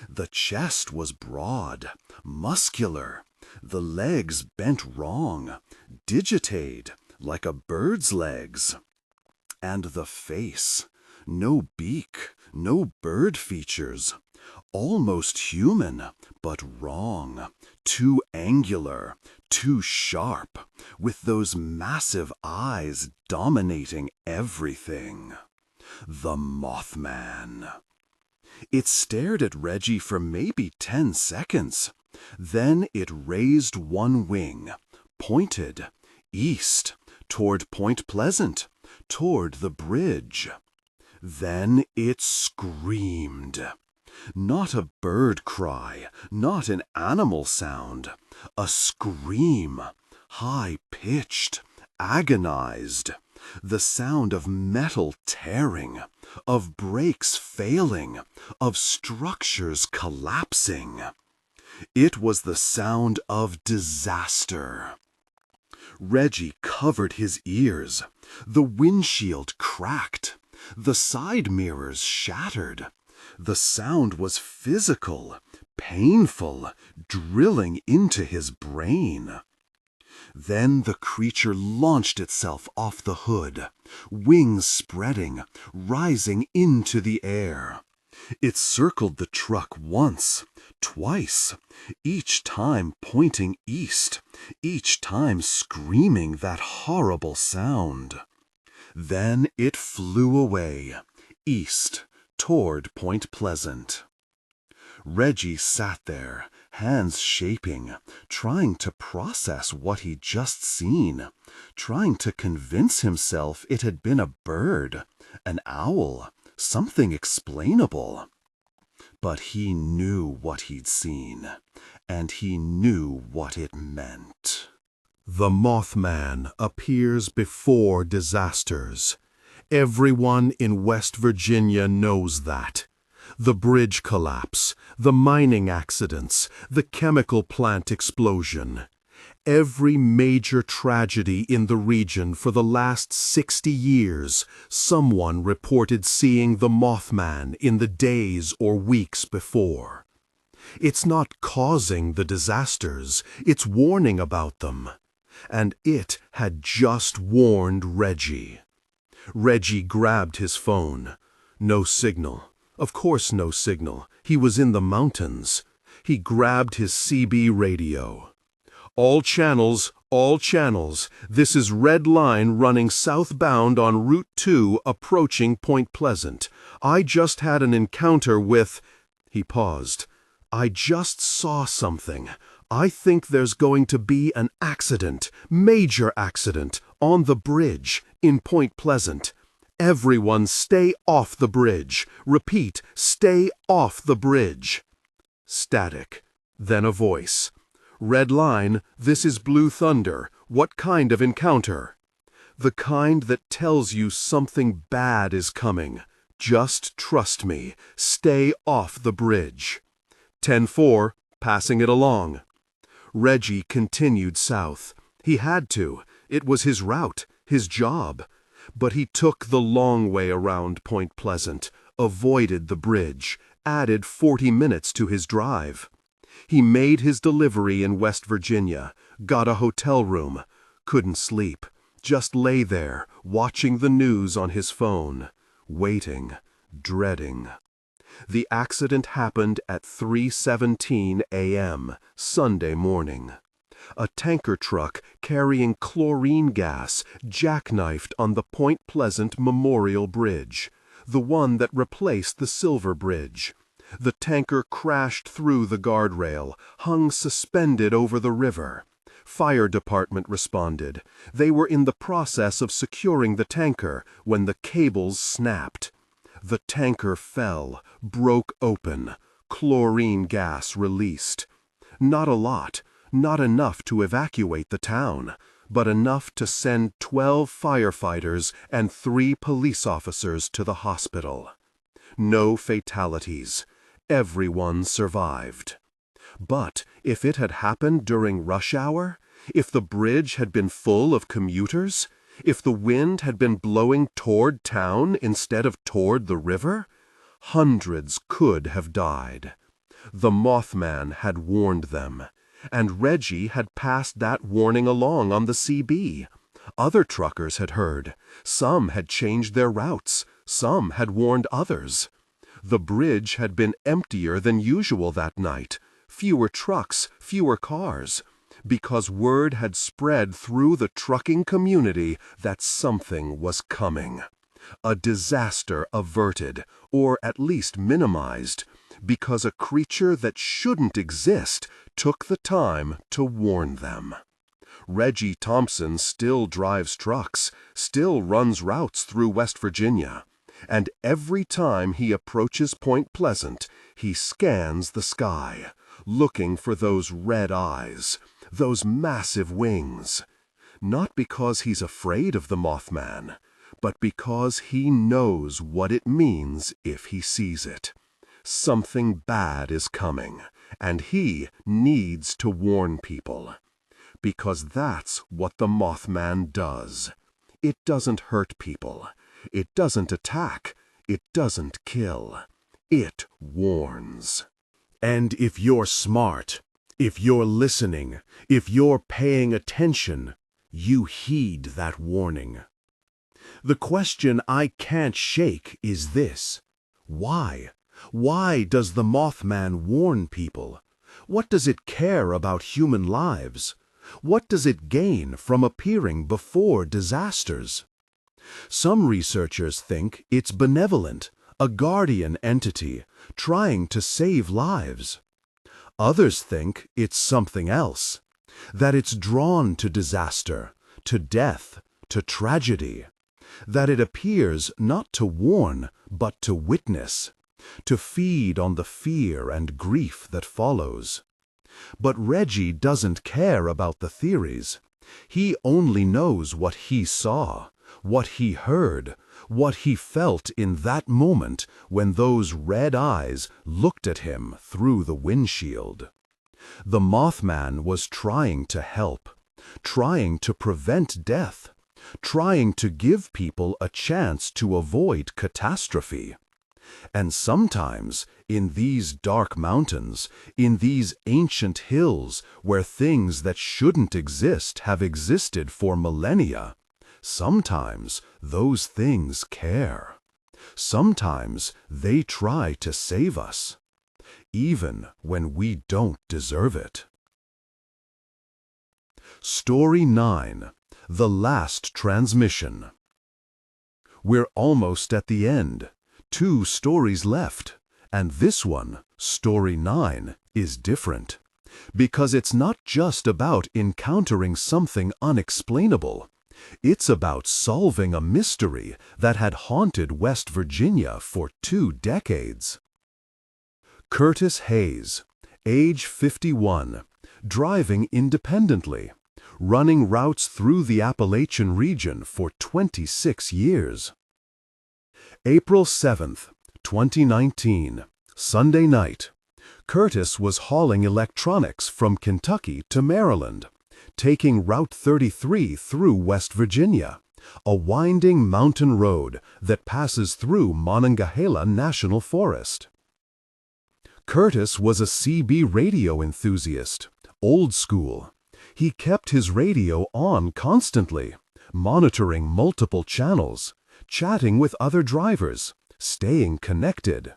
The chest was broad, muscular, the legs bent wrong, digitade, like a bird's legs. And the face, no beak, no bird features, almost human, but wrong, too angular, too sharp, with those massive eyes dominating everything. The Mothman. It stared at Reggie for maybe 10 seconds. Then it raised one wing, pointed, east, toward Point Pleasant, toward the bridge. Then it screamed. Not a bird cry, not an animal sound. A scream, high-pitched, agonized. The sound of metal tearing, of brakes failing, of structures collapsing. It was the sound of disaster. Reggie covered his ears. The windshield cracked. The side mirrors shattered. The sound was physical, painful, drilling into his brain. Then the creature launched itself off the hood, wings spreading, rising into the air. It circled the truck once, twice, each time pointing east, each time screaming that horrible sound. Then it flew away, east, toward Point Pleasant. Reggie sat there, hands shaking, trying to process what he'd just seen, trying to convince himself it had been a bird, an owl, something explainable. But he knew what he'd seen, and he knew what it meant. The Mothman appears before disasters. Everyone in West Virginia knows that. The bridge collapse, the mining accidents, the chemical plant explosion. Every major tragedy in the region for the last 60 years, someone reported seeing the Mothman in the days or weeks before. It's not causing the disasters, it's warning about them. And it had just warned Reggie. Reggie grabbed his phone. No signal. Of course no signal. He was in the mountains. He grabbed his CB radio. All channels. This is Red Line running southbound on Route 2 approaching Point Pleasant. I just had an encounter with... He paused. I just saw something. I think there's going to be an accident, major accident, on the bridge in Point Pleasant. Everyone stay off the bridge. Repeat, stay off the bridge. Static. Then a voice. Red Line, this is Blue Thunder. What kind of encounter? The kind that tells you something bad is coming. Just trust me. Stay off the bridge. 10-4, passing it along. Reggie continued south. He had to. It was his route, his job. But he took the long way around Point Pleasant, avoided the bridge, added 40 minutes to his drive. He made his delivery in West Virginia, got a hotel room, couldn't sleep, just lay there, watching the news on his phone, waiting, dreading. The accident happened at 3:17 a.m., Sunday morning. A tanker truck carrying chlorine gas jackknifed on the Point Pleasant Memorial Bridge, the one that replaced the Silver Bridge. The tanker crashed through the guardrail, hung suspended over the river. Fire department responded. They were in the process of securing the tanker when the cables snapped. The tanker fell, broke open, chlorine gas released. Not a lot, not enough to evacuate the town, but enough to send 12 firefighters and 3 police officers to the hospital. No fatalities. Everyone survived. But if it had happened during rush hour, if the bridge had been full of commuters, if the wind had been blowing toward town instead of toward the river, hundreds could have died. The Mothman had warned them, and Reggie had passed that warning along on the CB. Other truckers had heard. Some had changed their routes. Some had warned others. The bridge had been emptier than usual that night. Fewer trucks, fewer cars. Because word had spread through the trucking community that something was coming. A disaster averted, or at least minimized, because a creature that shouldn't exist took the time to warn them. Reggie Thompson still drives trucks, still runs routes through West Virginia, and every time he approaches Point Pleasant, he scans the sky, looking for those red eyes, those massive wings. Not because he's afraid of the Mothman, but because he knows what it means if he sees it. Something bad is coming, and he needs to warn people. Because that's what the Mothman does. It doesn't hurt people. It doesn't attack. It doesn't kill. It warns. And if you're smart, if you're listening, if you're paying attention, you heed that warning. The question I can't shake is this: why? Why does the Mothman warn people? What does it care about human lives? What does it gain from appearing before disasters? Some researchers think it's benevolent, a guardian entity trying to save lives. Others think it's something else, that it's drawn to disaster, to death, to tragedy, that it appears not to warn, but to witness, to feed on the fear and grief that follows. But Reggie doesn't care about the theories. He only knows what he saw, what he heard, what he felt in that moment when those red eyes looked at him through the windshield. The Mothman was trying to help, trying to prevent death, trying to give people a chance to avoid catastrophe. And sometimes, in these dark mountains, in these ancient hills where things that shouldn't exist have existed for millennia, sometimes those things care. Sometimes they try to save us, even when we don't deserve it. Story 9. The Last Transmission. We're almost at the end. 2 stories left, and this one, Story 9, is different. Because it's not just about encountering something unexplainable. It's about solving a mystery that had haunted West Virginia for 2 decades. Curtis Hayes, age 51, driving independently, running routes through the Appalachian region for 26 years. April 7th, 2019, Sunday night. Curtis was hauling electronics from Kentucky to Maryland, taking Route 33 through West Virginia, a winding mountain road that passes through Monongahela National Forest. Curtis was a CB radio enthusiast, old school. He kept his radio on constantly, monitoring multiple channels, chatting with other drivers, staying connected.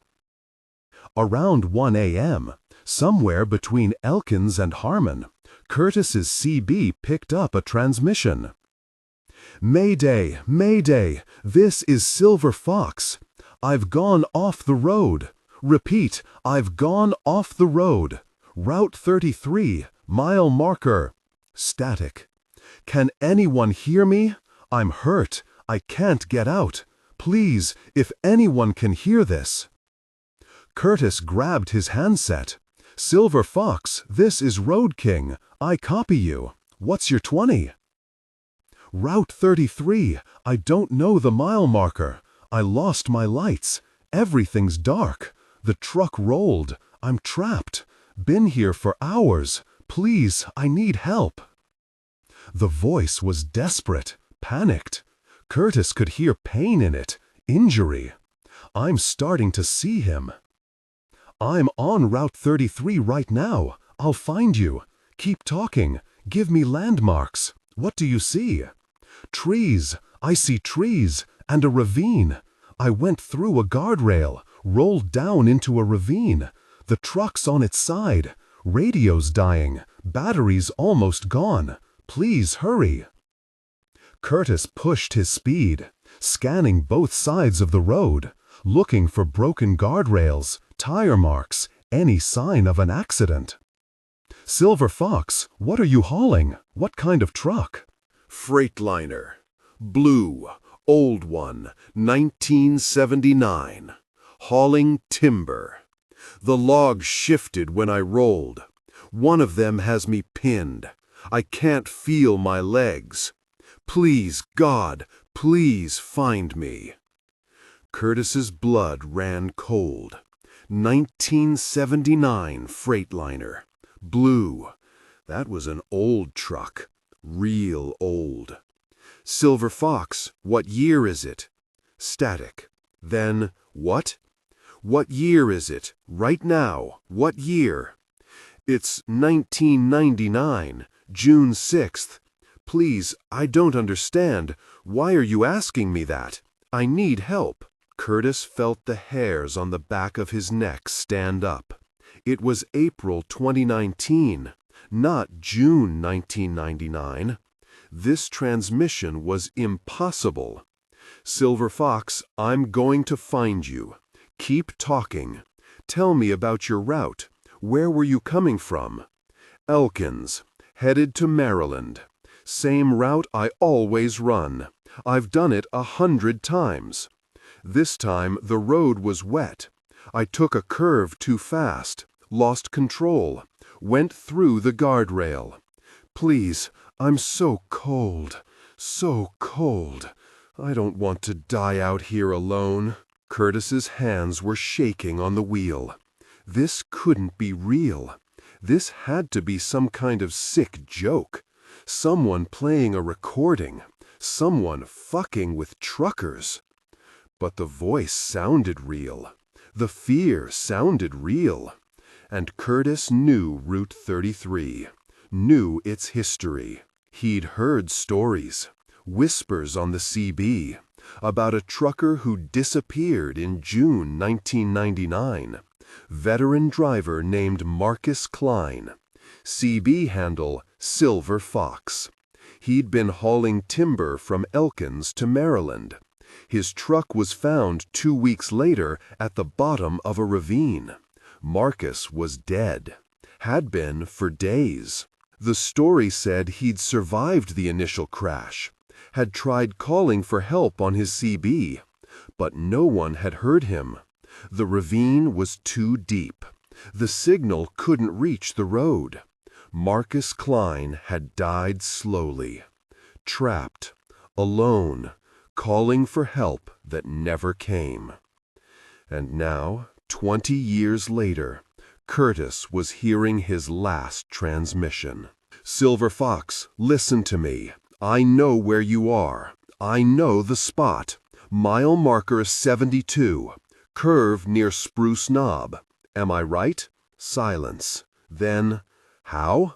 Around 1 a.m., somewhere between Elkins and Harmon, Curtis's CB picked up a transmission. "Mayday, Mayday, this is Silver Fox. I've gone off the road. Repeat, I've gone off the road. Route 33, mile marker." Static. "Can anyone hear me? I'm hurt. I can't get out. Please, if anyone can hear this." Curtis grabbed his handset. "Silver Fox, this is Road King. I copy you. What's your 20? "Route 33. I don't know the mile marker. I lost my lights. Everything's dark. The truck rolled. I'm trapped. Been here for hours. Please, I need help." The voice was desperate, panicked. Curtis could hear pain in it, injury. "I'm starting to see him." "I'm on Route 33 right now. I'll find you. Keep talking. Give me landmarks. What do you see?" "Trees. I see trees. And a ravine. I went through a guardrail, rolled down into a ravine. The truck's on its side. Radio's dying. Battery's almost gone. Please hurry." Curtis pushed his speed, scanning both sides of the road, looking for broken guardrails, tire marks, any sign of an accident. "Silver Fox, what are you hauling? What kind of truck?" Freightliner. Blue. Old one. 1979. Hauling timber. The logs shifted when I rolled. One of them has me pinned. I can't feel my legs. Please, God, please find me." Curtis's blood ran cold. 1979 Freightliner. Blue. That was an old truck. Real old. "Silver Fox, what year is it?" Static. Then, "What? What year is it? Right now, what year?" "It's 1999, June 6th. Please, I don't understand. Why are you asking me that? I need help." Curtis felt the hairs on the back of his neck stand up. It was April 2019, not June 1999. This transmission was impossible. Silver Fox, I'm going to find you. Keep talking. Tell me about your route. Where were you coming from? Elkins, headed to Maryland. Same route I always run. I've done it 100 times. This time the road was wet. I took a curve too fast, lost control, went through the guardrail. Please, I'm so cold, so cold. I don't want to die out here alone. Curtis's hands were shaking on the wheel. This couldn't be real. This had to be some kind of sick joke. Someone playing a recording. Someone fucking with truckers. But the voice sounded real. The fear sounded real. And Curtis knew Route 33, knew its history. He'd heard stories, whispers on the CB, about a trucker who disappeared in June 1999. Veteran driver named Marcus Klein. CB handle Silver Fox. He'd been hauling timber from Elkins to Maryland. His truck was found 2 weeks later at the bottom of a ravine. Marcus was dead. Had been for days. The story said he'd survived the initial crash. Had tried calling for help on his CB. But no one had heard him. The ravine was too deep. The signal couldn't reach the road. Marcus Klein had died slowly. Trapped. Alone. Calling for help that never came. And now, 20 years later, Curtis was hearing his last transmission. Silver Fox, listen to me. I know where you are. I know the spot. Mile marker 72. Curve near Spruce Knob. Am I right? Silence. Then, how?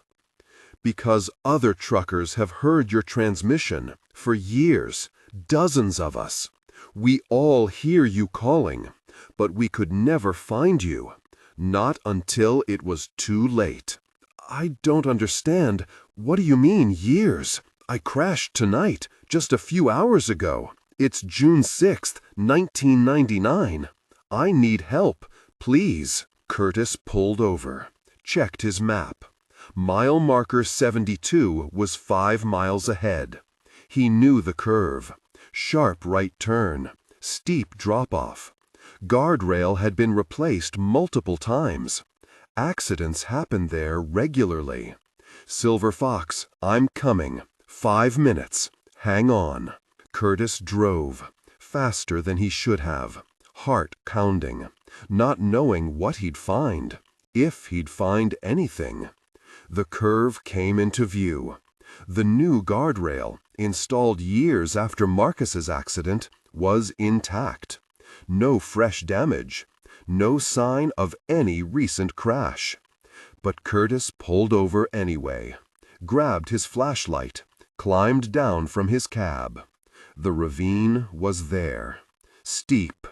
Because other truckers have heard your transmission for years. Dozens of us. We all hear you calling, but we could never find you. Not until it was too late. I don't understand. What do you mean, years? I crashed tonight, just a few hours ago. It's June 6th, 1999. I need help, please. Curtis pulled over, checked his map. Mile marker 72 was 5 miles ahead. He knew the curve. Sharp right turn. Steep drop-off. Guardrail had been replaced multiple times. Accidents happened there regularly. Silver Fox, I'm coming. 5 minutes. Hang on. Curtis drove. Faster than he should have. Heart pounding. Not knowing what he'd find. If he'd find anything. The curve came into view. The new guardrail, installed years after Marcus's accident, was intact. No fresh damage. No sign of any recent crash. But Curtis pulled over anyway. Grabbed his flashlight. Climbed down from his cab. The ravine was there. Steep.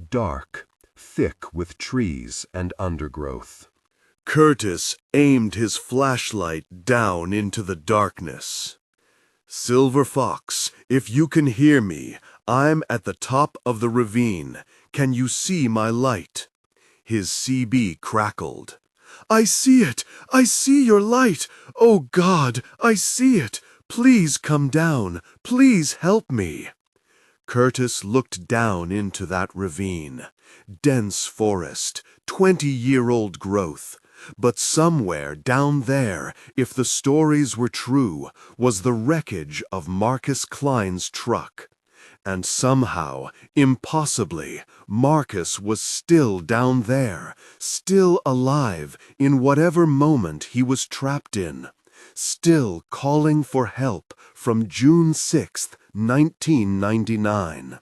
Dark. Thick with trees and undergrowth. Curtis aimed his flashlight down into the darkness. Silver Fox, if you can hear me, I'm at the top of the ravine. Can you see my light? His CB crackled. I see it! I see your light! Oh God, I see it! Please come down. Please help me. Curtis looked down into that ravine. Dense forest, 20-year-old growth. But somewhere down there, if the stories were true, was the wreckage of Marcus Klein's truck. And somehow, impossibly, Marcus was still down there, still alive in whatever moment he was trapped in, still calling for help from June 6th, 1999.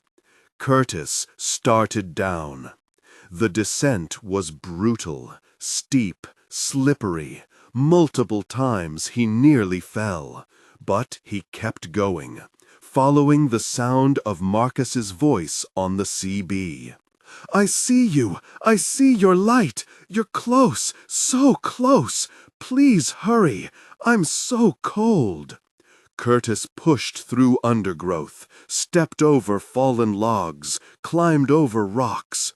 Curtis started down. The descent was brutal. Steep, slippery. Multiple times he nearly fell, but he kept going, following the sound of Marcus's voice on the CB. I see you! I see your light! You're close! So close! Please hurry! I'm so cold! Curtis pushed through undergrowth, stepped over fallen logs, climbed over rocks.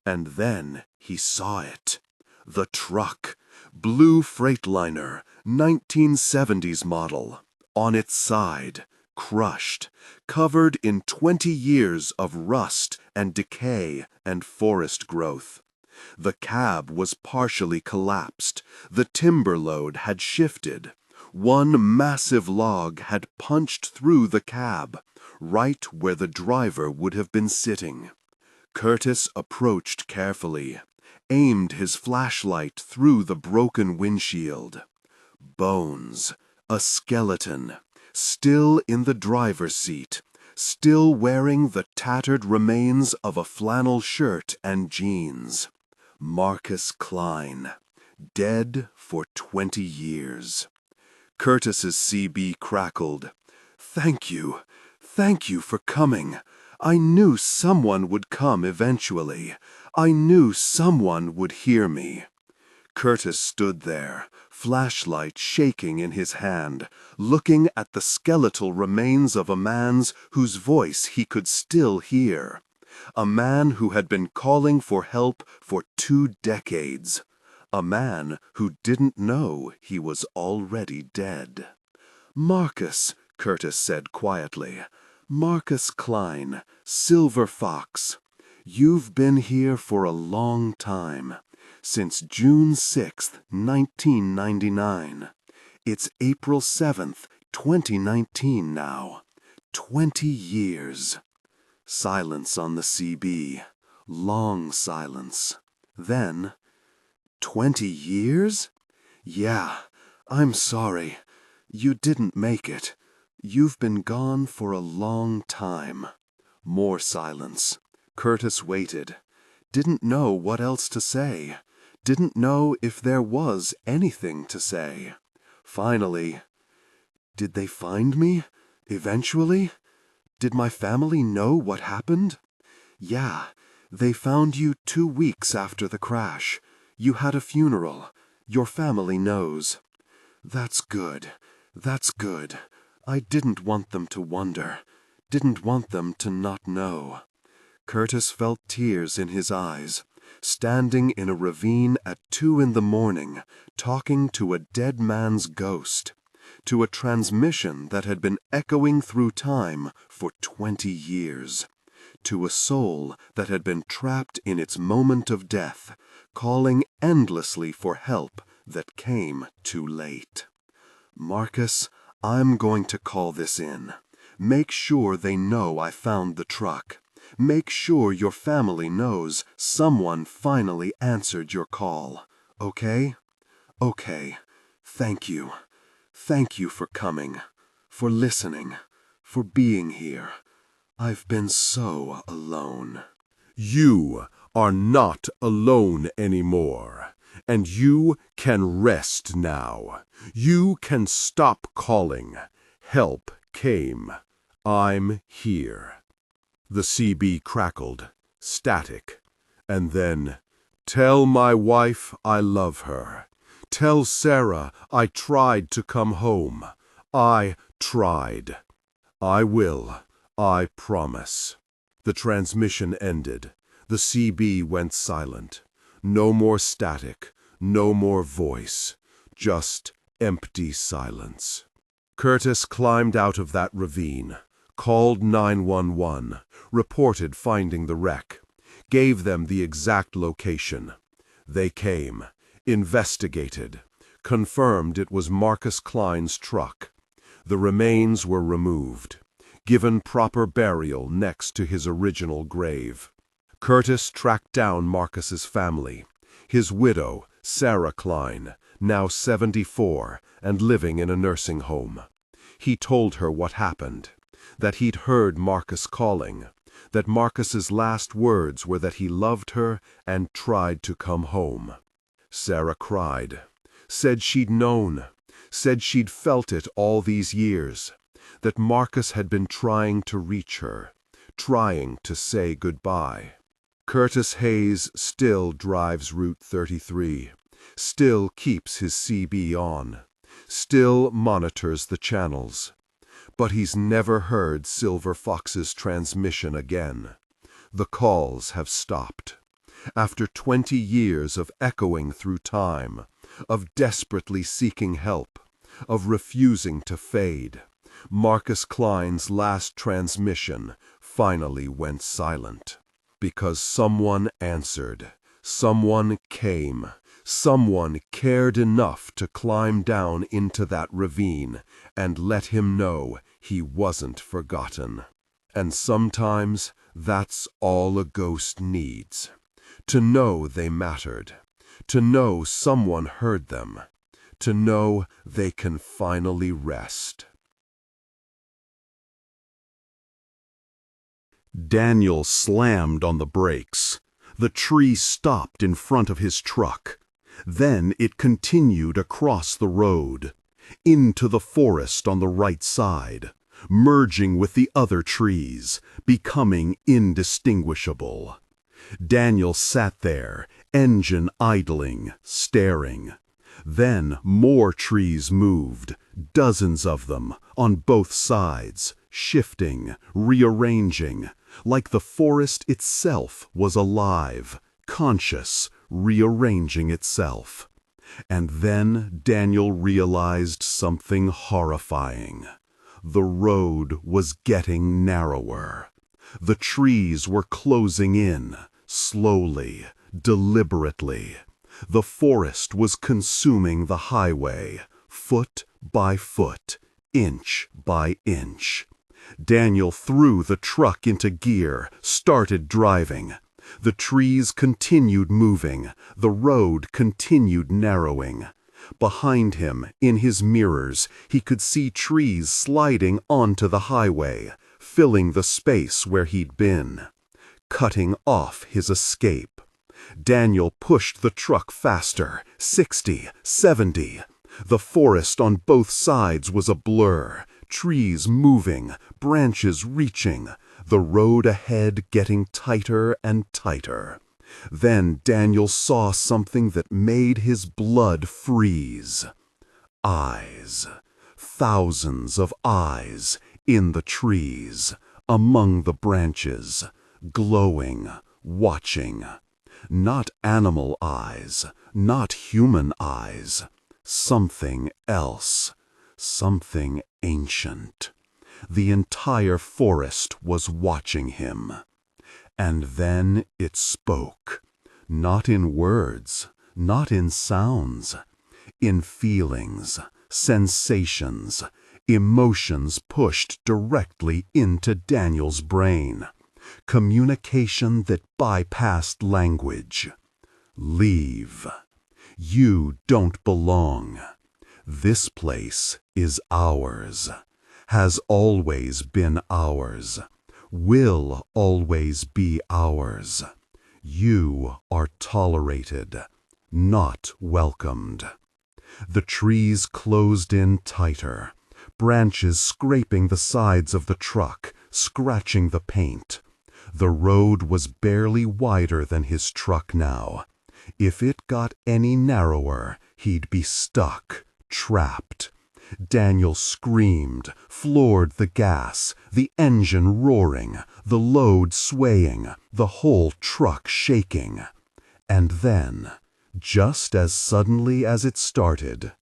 And then he saw it. The truck. Blue Freightliner, 1970s model. On its side, crushed, covered in 20 years of rust and decay and forest growth. The cab was partially collapsed. The timber load had shifted. One massive log had punched through the cab, right where the driver would have been sitting. Curtis approached carefully, aimed his flashlight through the broken windshield. Bones, a skeleton, still in the driver's seat, still wearing the tattered remains of a flannel shirt and jeans. Marcus Klein, dead for 20 years. Curtis's CB crackled. Thank you for coming. I knew someone would come eventually. I knew someone would hear me. Curtis stood there, flashlight shaking in his hand, looking at the skeletal remains of a man whose voice he could still hear. A man who had been calling for help for 2 decades. A man who didn't know he was already dead. Marcus, Curtis said quietly. Marcus Klein, Silver Fox. You've been here for a long time. Since June 6th, 1999. It's April 7th, 2019 now. 20 years. Silence on the CB. Long silence. Then, 20 years? Yeah, I'm sorry. You didn't make it. You've been gone for a long time. More silence. Curtis waited. Didn't know what else to say. Didn't know if there was anything to say. Finally, did they find me? Eventually? Did my family know what happened? Yeah, they found you 2 weeks after the crash. You had a funeral. Your family knows. That's good. That's good. I didn't want them to wonder. Didn't want them to not know. Curtis felt tears in his eyes, standing in a ravine at 2 in the morning, talking to a dead man's ghost, to a transmission that had been echoing through time for 20 years, to a soul that had been trapped in its moment of death, calling endlessly for help that came too late. Marcus, I'm going to call this in. Make sure they know I found the truck. Make sure your family knows someone finally answered your call. Okay? Okay. Thank you. Thank you for coming, for listening, for being here. I've been so alone. You are not alone anymore, and you can rest now. You can stop calling. Help came. I'm here. The CB crackled, static, and then, tell my wife I love her. Tell Sarah I tried to come home. I tried. I will. I promise. The transmission ended. The CB went silent. No more static, no more voice, just empty silence. Curtis climbed out of that ravine, called 911, reported finding the wreck, gave them the exact location. They came, investigated, confirmed it was Marcus Klein's truck. The remains were removed, given proper burial next to his original grave. Curtis tracked down Marcus's family, his widow, Sarah Klein, now 74 and living in a nursing home. He told her what happened, that he'd heard Marcus calling, that Marcus's last words were that he loved her and tried to come home. Sarah cried, said she'd known, said she'd felt it all these years, that Marcus had been trying to reach her, trying to say goodbye. Curtis Hayes still drives Route 33, still keeps his CB on, still monitors the channels. But he's never heard Silver Fox's transmission again. The calls have stopped. After 20 years of echoing through time, of desperately seeking help, of refusing to fade, Marcus Klein's last transmission finally went silent. Because someone answered, someone came, someone cared enough to climb down into that ravine and let him know he wasn't forgotten. And sometimes that's all a ghost needs. To know they mattered, to know someone heard them, to know they can finally rest. Daniel slammed on the brakes. The tree stopped in front of his truck. Then it continued across the road, into the forest on the right side, merging with the other trees, becoming indistinguishable. Daniel sat there, engine idling, staring. Then more trees moved, dozens of them, on both sides, shifting, rearranging, like the forest itself was alive, conscious, rearranging itself. And then Daniel realized something horrifying. The road was getting narrower. The trees were closing in, slowly, deliberately. The forest was consuming the highway, foot by foot, inch by inch. Daniel threw the truck into gear, started driving. The trees continued moving, the road continued narrowing. Behind him, in his mirrors, he could see trees sliding onto the highway, filling the space where he'd been, cutting off his escape. Daniel pushed the truck faster, 60, 70. The forest on both sides was a blur, trees moving, branches reaching, the road ahead getting tighter and tighter. Then Daniel saw something that made his blood freeze. Eyes. Thousands of eyes in the trees, among the branches, glowing, watching. Not animal eyes, not human eyes. Something else. Something ancient. The entire forest was watching him. And then it spoke, not in words, not in sounds, in feelings, sensations, emotions pushed directly into Daniel's brain. Communication that bypassed language. Leave. You don't belong. This place is ours, has always been ours, will always be ours. You are tolerated, not welcomed. The trees closed in tighter, branches scraping the sides of the truck, scratching the paint. The road was barely wider than his truck now. If it got any narrower, he'd be stuck, trapped. Daniel screamed, floored the gas, the engine roaring, the load swaying, the whole truck shaking. And then, just as suddenly as it started,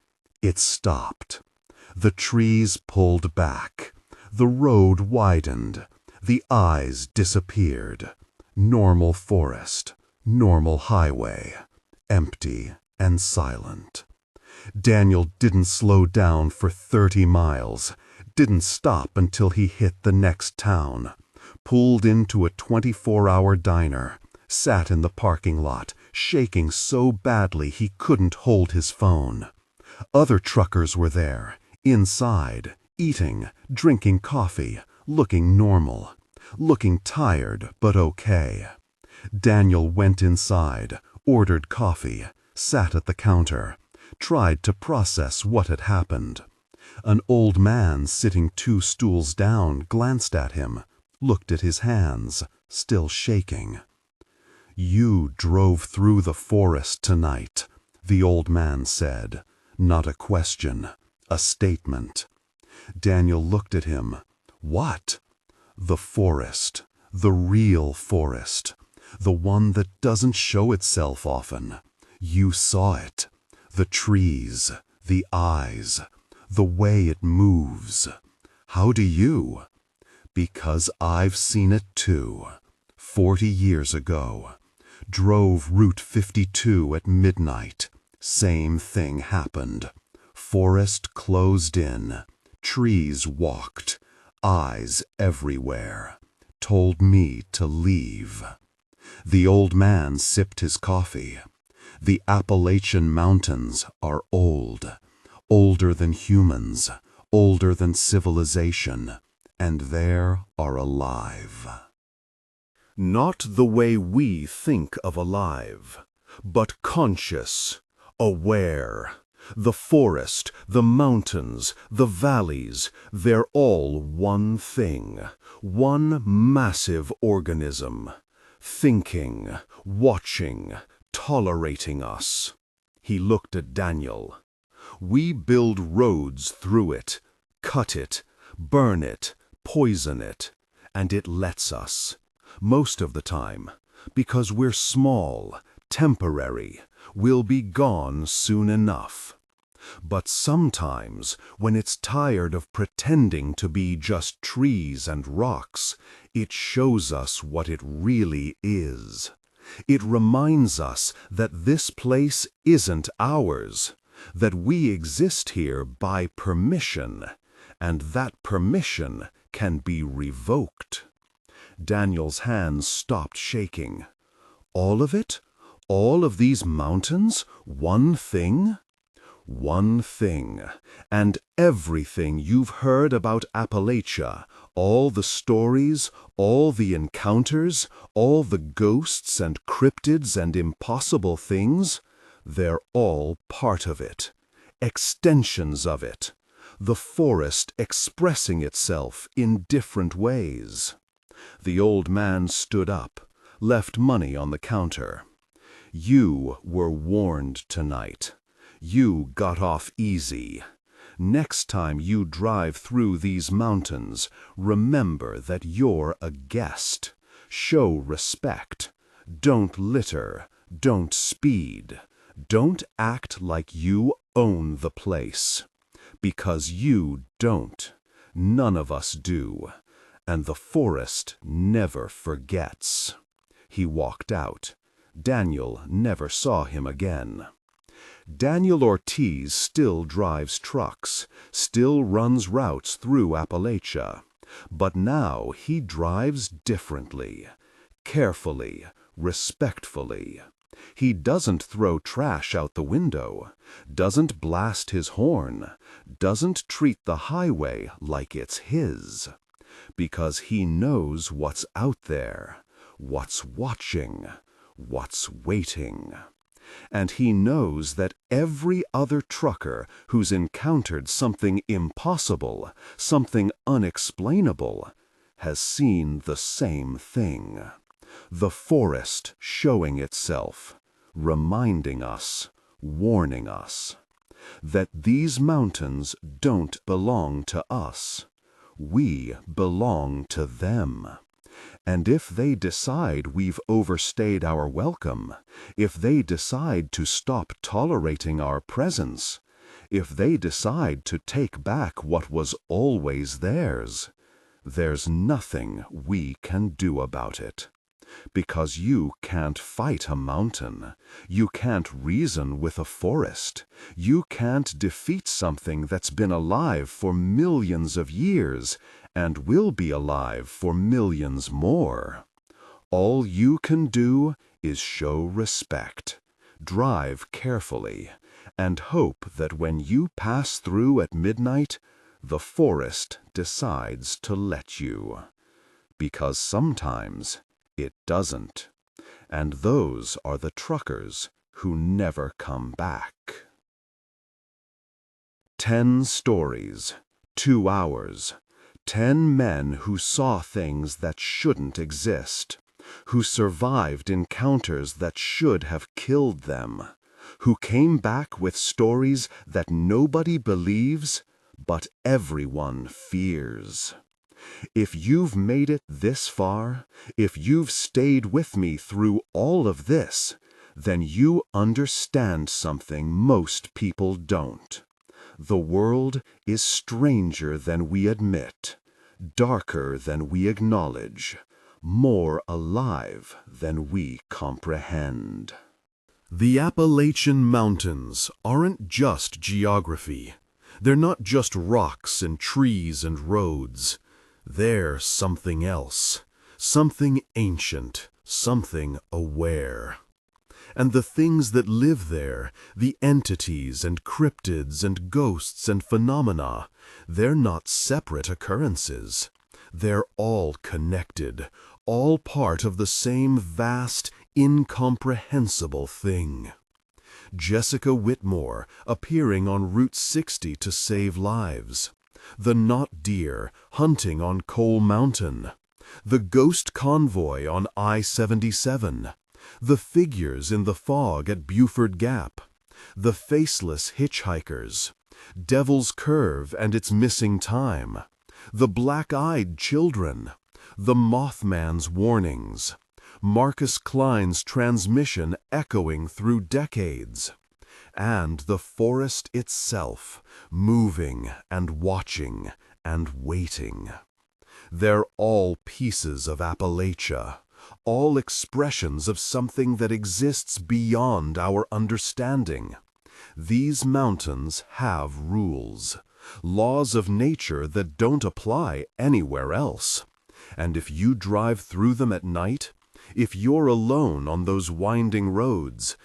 it stopped. The trees pulled back. The road widened. The eyes disappeared. Normal forest, normal highway, empty and silent. Daniel didn't slow down for 30 miles, didn't stop until he hit the next town, pulled into a 24-hour diner, sat in the parking lot, shaking so badly he couldn't hold his phone. Other truckers were there, inside, eating, drinking coffee, looking normal, looking tired but okay. Daniel went inside, ordered coffee, sat at the counter, tried to process what had happened. An old man sitting 2 stools down glanced at him, looked at his hands, still shaking. "You drove through the forest tonight," the old man said. Not a question, a statement. Daniel looked at him. What? The forest. The real forest. The one that doesn't show itself often. You saw it. The trees. The eyes. The way it moves. How do you? Because I've seen it too. 40 years ago. Drove Route 52 at midnight. Same thing happened. Forest closed in. Trees walked. Eyes everywhere. Told me to leave. The old man sipped his coffee. The Appalachian Mountains are old. Older than humans. Older than civilization. And they are alive. Not the way we think of alive, but conscious, aware. The forest, the mountains, the valleys, they're all one thing, one massive organism, thinking, watching, tolerating us. He looked at Daniel. We build roads through it, cut it, burn it, poison it, and it lets us. Most of the time, because we're small, temporary, we'll be gone soon enough. But sometimes, when it's tired of pretending to be just trees and rocks, it shows us what it really is. It reminds us that this place isn't ours, that we exist here by permission, and that permission can be revoked. Daniel's hands stopped shaking. All of it? All of these mountains? One thing? One thing, and everything you've heard about Appalachia, all the stories, all the encounters, all the ghosts and cryptids and impossible things, they're all part of it, extensions of it, the forest expressing itself in different ways. The old man stood up, left money on the counter. You were warned tonight. You got off easy. Next time you drive through these mountains, remember that you're a guest. Show respect. Don't litter. Don't speed. Don't act like you own the place. Because you don't. None of us do. And the forest never forgets. He walked out. Daniel never saw him again. Daniel Ortiz still drives trucks, still runs routes through Appalachia. But now he drives differently, carefully, respectfully. He doesn't throw trash out the window, doesn't blast his horn, doesn't treat the highway like it's his. Because he knows what's out there, what's watching, what's waiting. And he knows that every other trucker who's encountered something impossible, something unexplainable, has seen the same thing. The forest showing itself, reminding us, warning us, that these mountains don't belong to us. We belong to them. And if they decide we've overstayed our welcome, if they decide to stop tolerating our presence, if they decide to take back what was always theirs, there's nothing we can do about it. Because you can't fight a mountain, you can't reason with a forest, you can't defeat something that's been alive for millions of years and will be alive for millions more. All you can do is show respect, drive carefully, and hope that when you pass through at midnight, the forest decides to let you. Because sometimes it doesn't. And those are the truckers who never come back. 10 stories, 2 hours, 10 men who saw things that shouldn't exist, who survived encounters that should have killed them, who came back with stories that nobody believes, but everyone fears. If you've made it this far, if you've stayed with me through all of this, then you understand something most people don't. The world is stranger than we admit, darker than we acknowledge, more alive than we comprehend. The Appalachian Mountains aren't just geography. They're not just rocks and trees and roads. They're something else, something ancient, something aware. And the things that live there, the entities and cryptids and ghosts and phenomena, they're not separate occurrences. They're all connected, all part of the same vast, incomprehensible thing. Jessica Whitmore appearing on Route 60 to save lives. The not deer hunting on Coal Mountain. The ghost convoy on I-77. The figures in the fog at Buford Gap. The faceless hitchhikers. Devil's Curve and its missing time. The black-eyed children. The Mothman's warnings. Marcus Klein's transmission echoing through decades. And the forest itself, moving and watching and waiting. They're all pieces of Appalachia, all expressions of something that exists beyond our understanding. These mountains have rules, laws of nature that don't apply anywhere else. And if you drive through them at night, if you're alone on those winding roads,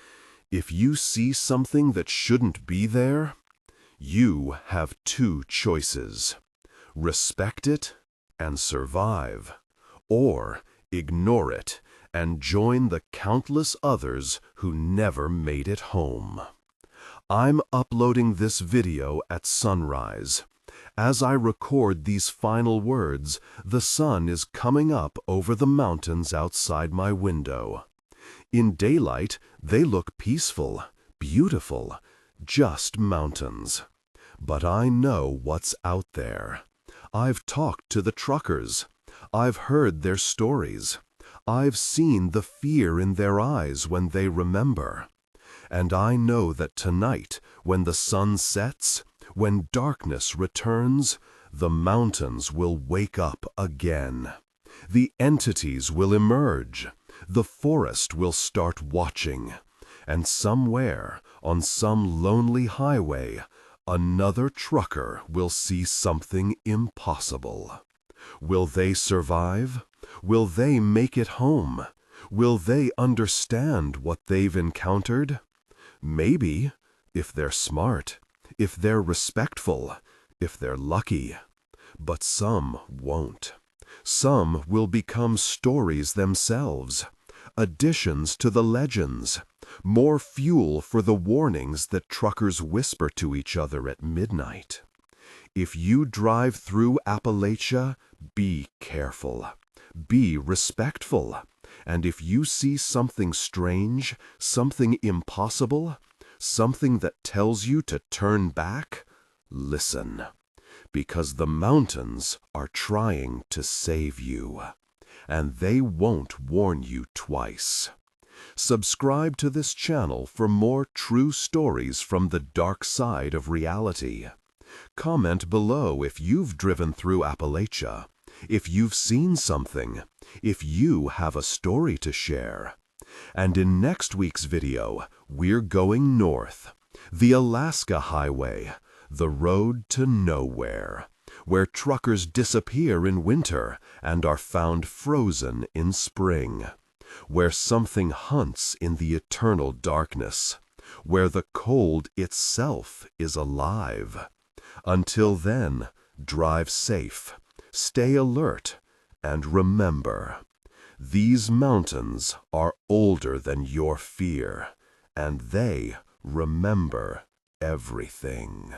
if you see something that shouldn't be there, you have two choices: respect it and survive, or ignore it and join the countless others who never made it home. I'm uploading this video at sunrise. As I record these final words, the sun is coming up over the mountains outside my window. In daylight, they look peaceful, beautiful, just mountains. But I know what's out there. I've talked to the truckers. I've heard their stories. I've seen the fear in their eyes when they remember. And I know that tonight, when the sun sets, when darkness returns, the mountains will wake up again. The entities will emerge. The forest will start watching. And somewhere, on some lonely highway, another trucker will see something impossible. Will they survive? Will they make it home? Will they understand what they've encountered? Maybe, if they're smart, if they're respectful, if they're lucky. But some won't. Some will become stories themselves, additions to the legends, more fuel for the warnings that truckers whisper to each other at midnight. If you drive through Appalachia, be careful, be respectful, and if you see something strange, something impossible, something that tells you to turn back, listen, because the mountains are trying to save you, and they won't warn you twice. Subscribe to this channel for more true stories from the dark side of reality. Comment below if you've driven through Appalachia, if you've seen something, if you have a story to share. And in next week's video, we're going north, the Alaska Highway, the road to nowhere, where truckers disappear in winter and are found frozen in spring, where something hunts in the eternal darkness, where the cold itself is alive. Until then, drive safe, stay alert, and remember, these mountains are older than your fear, and they remember everything.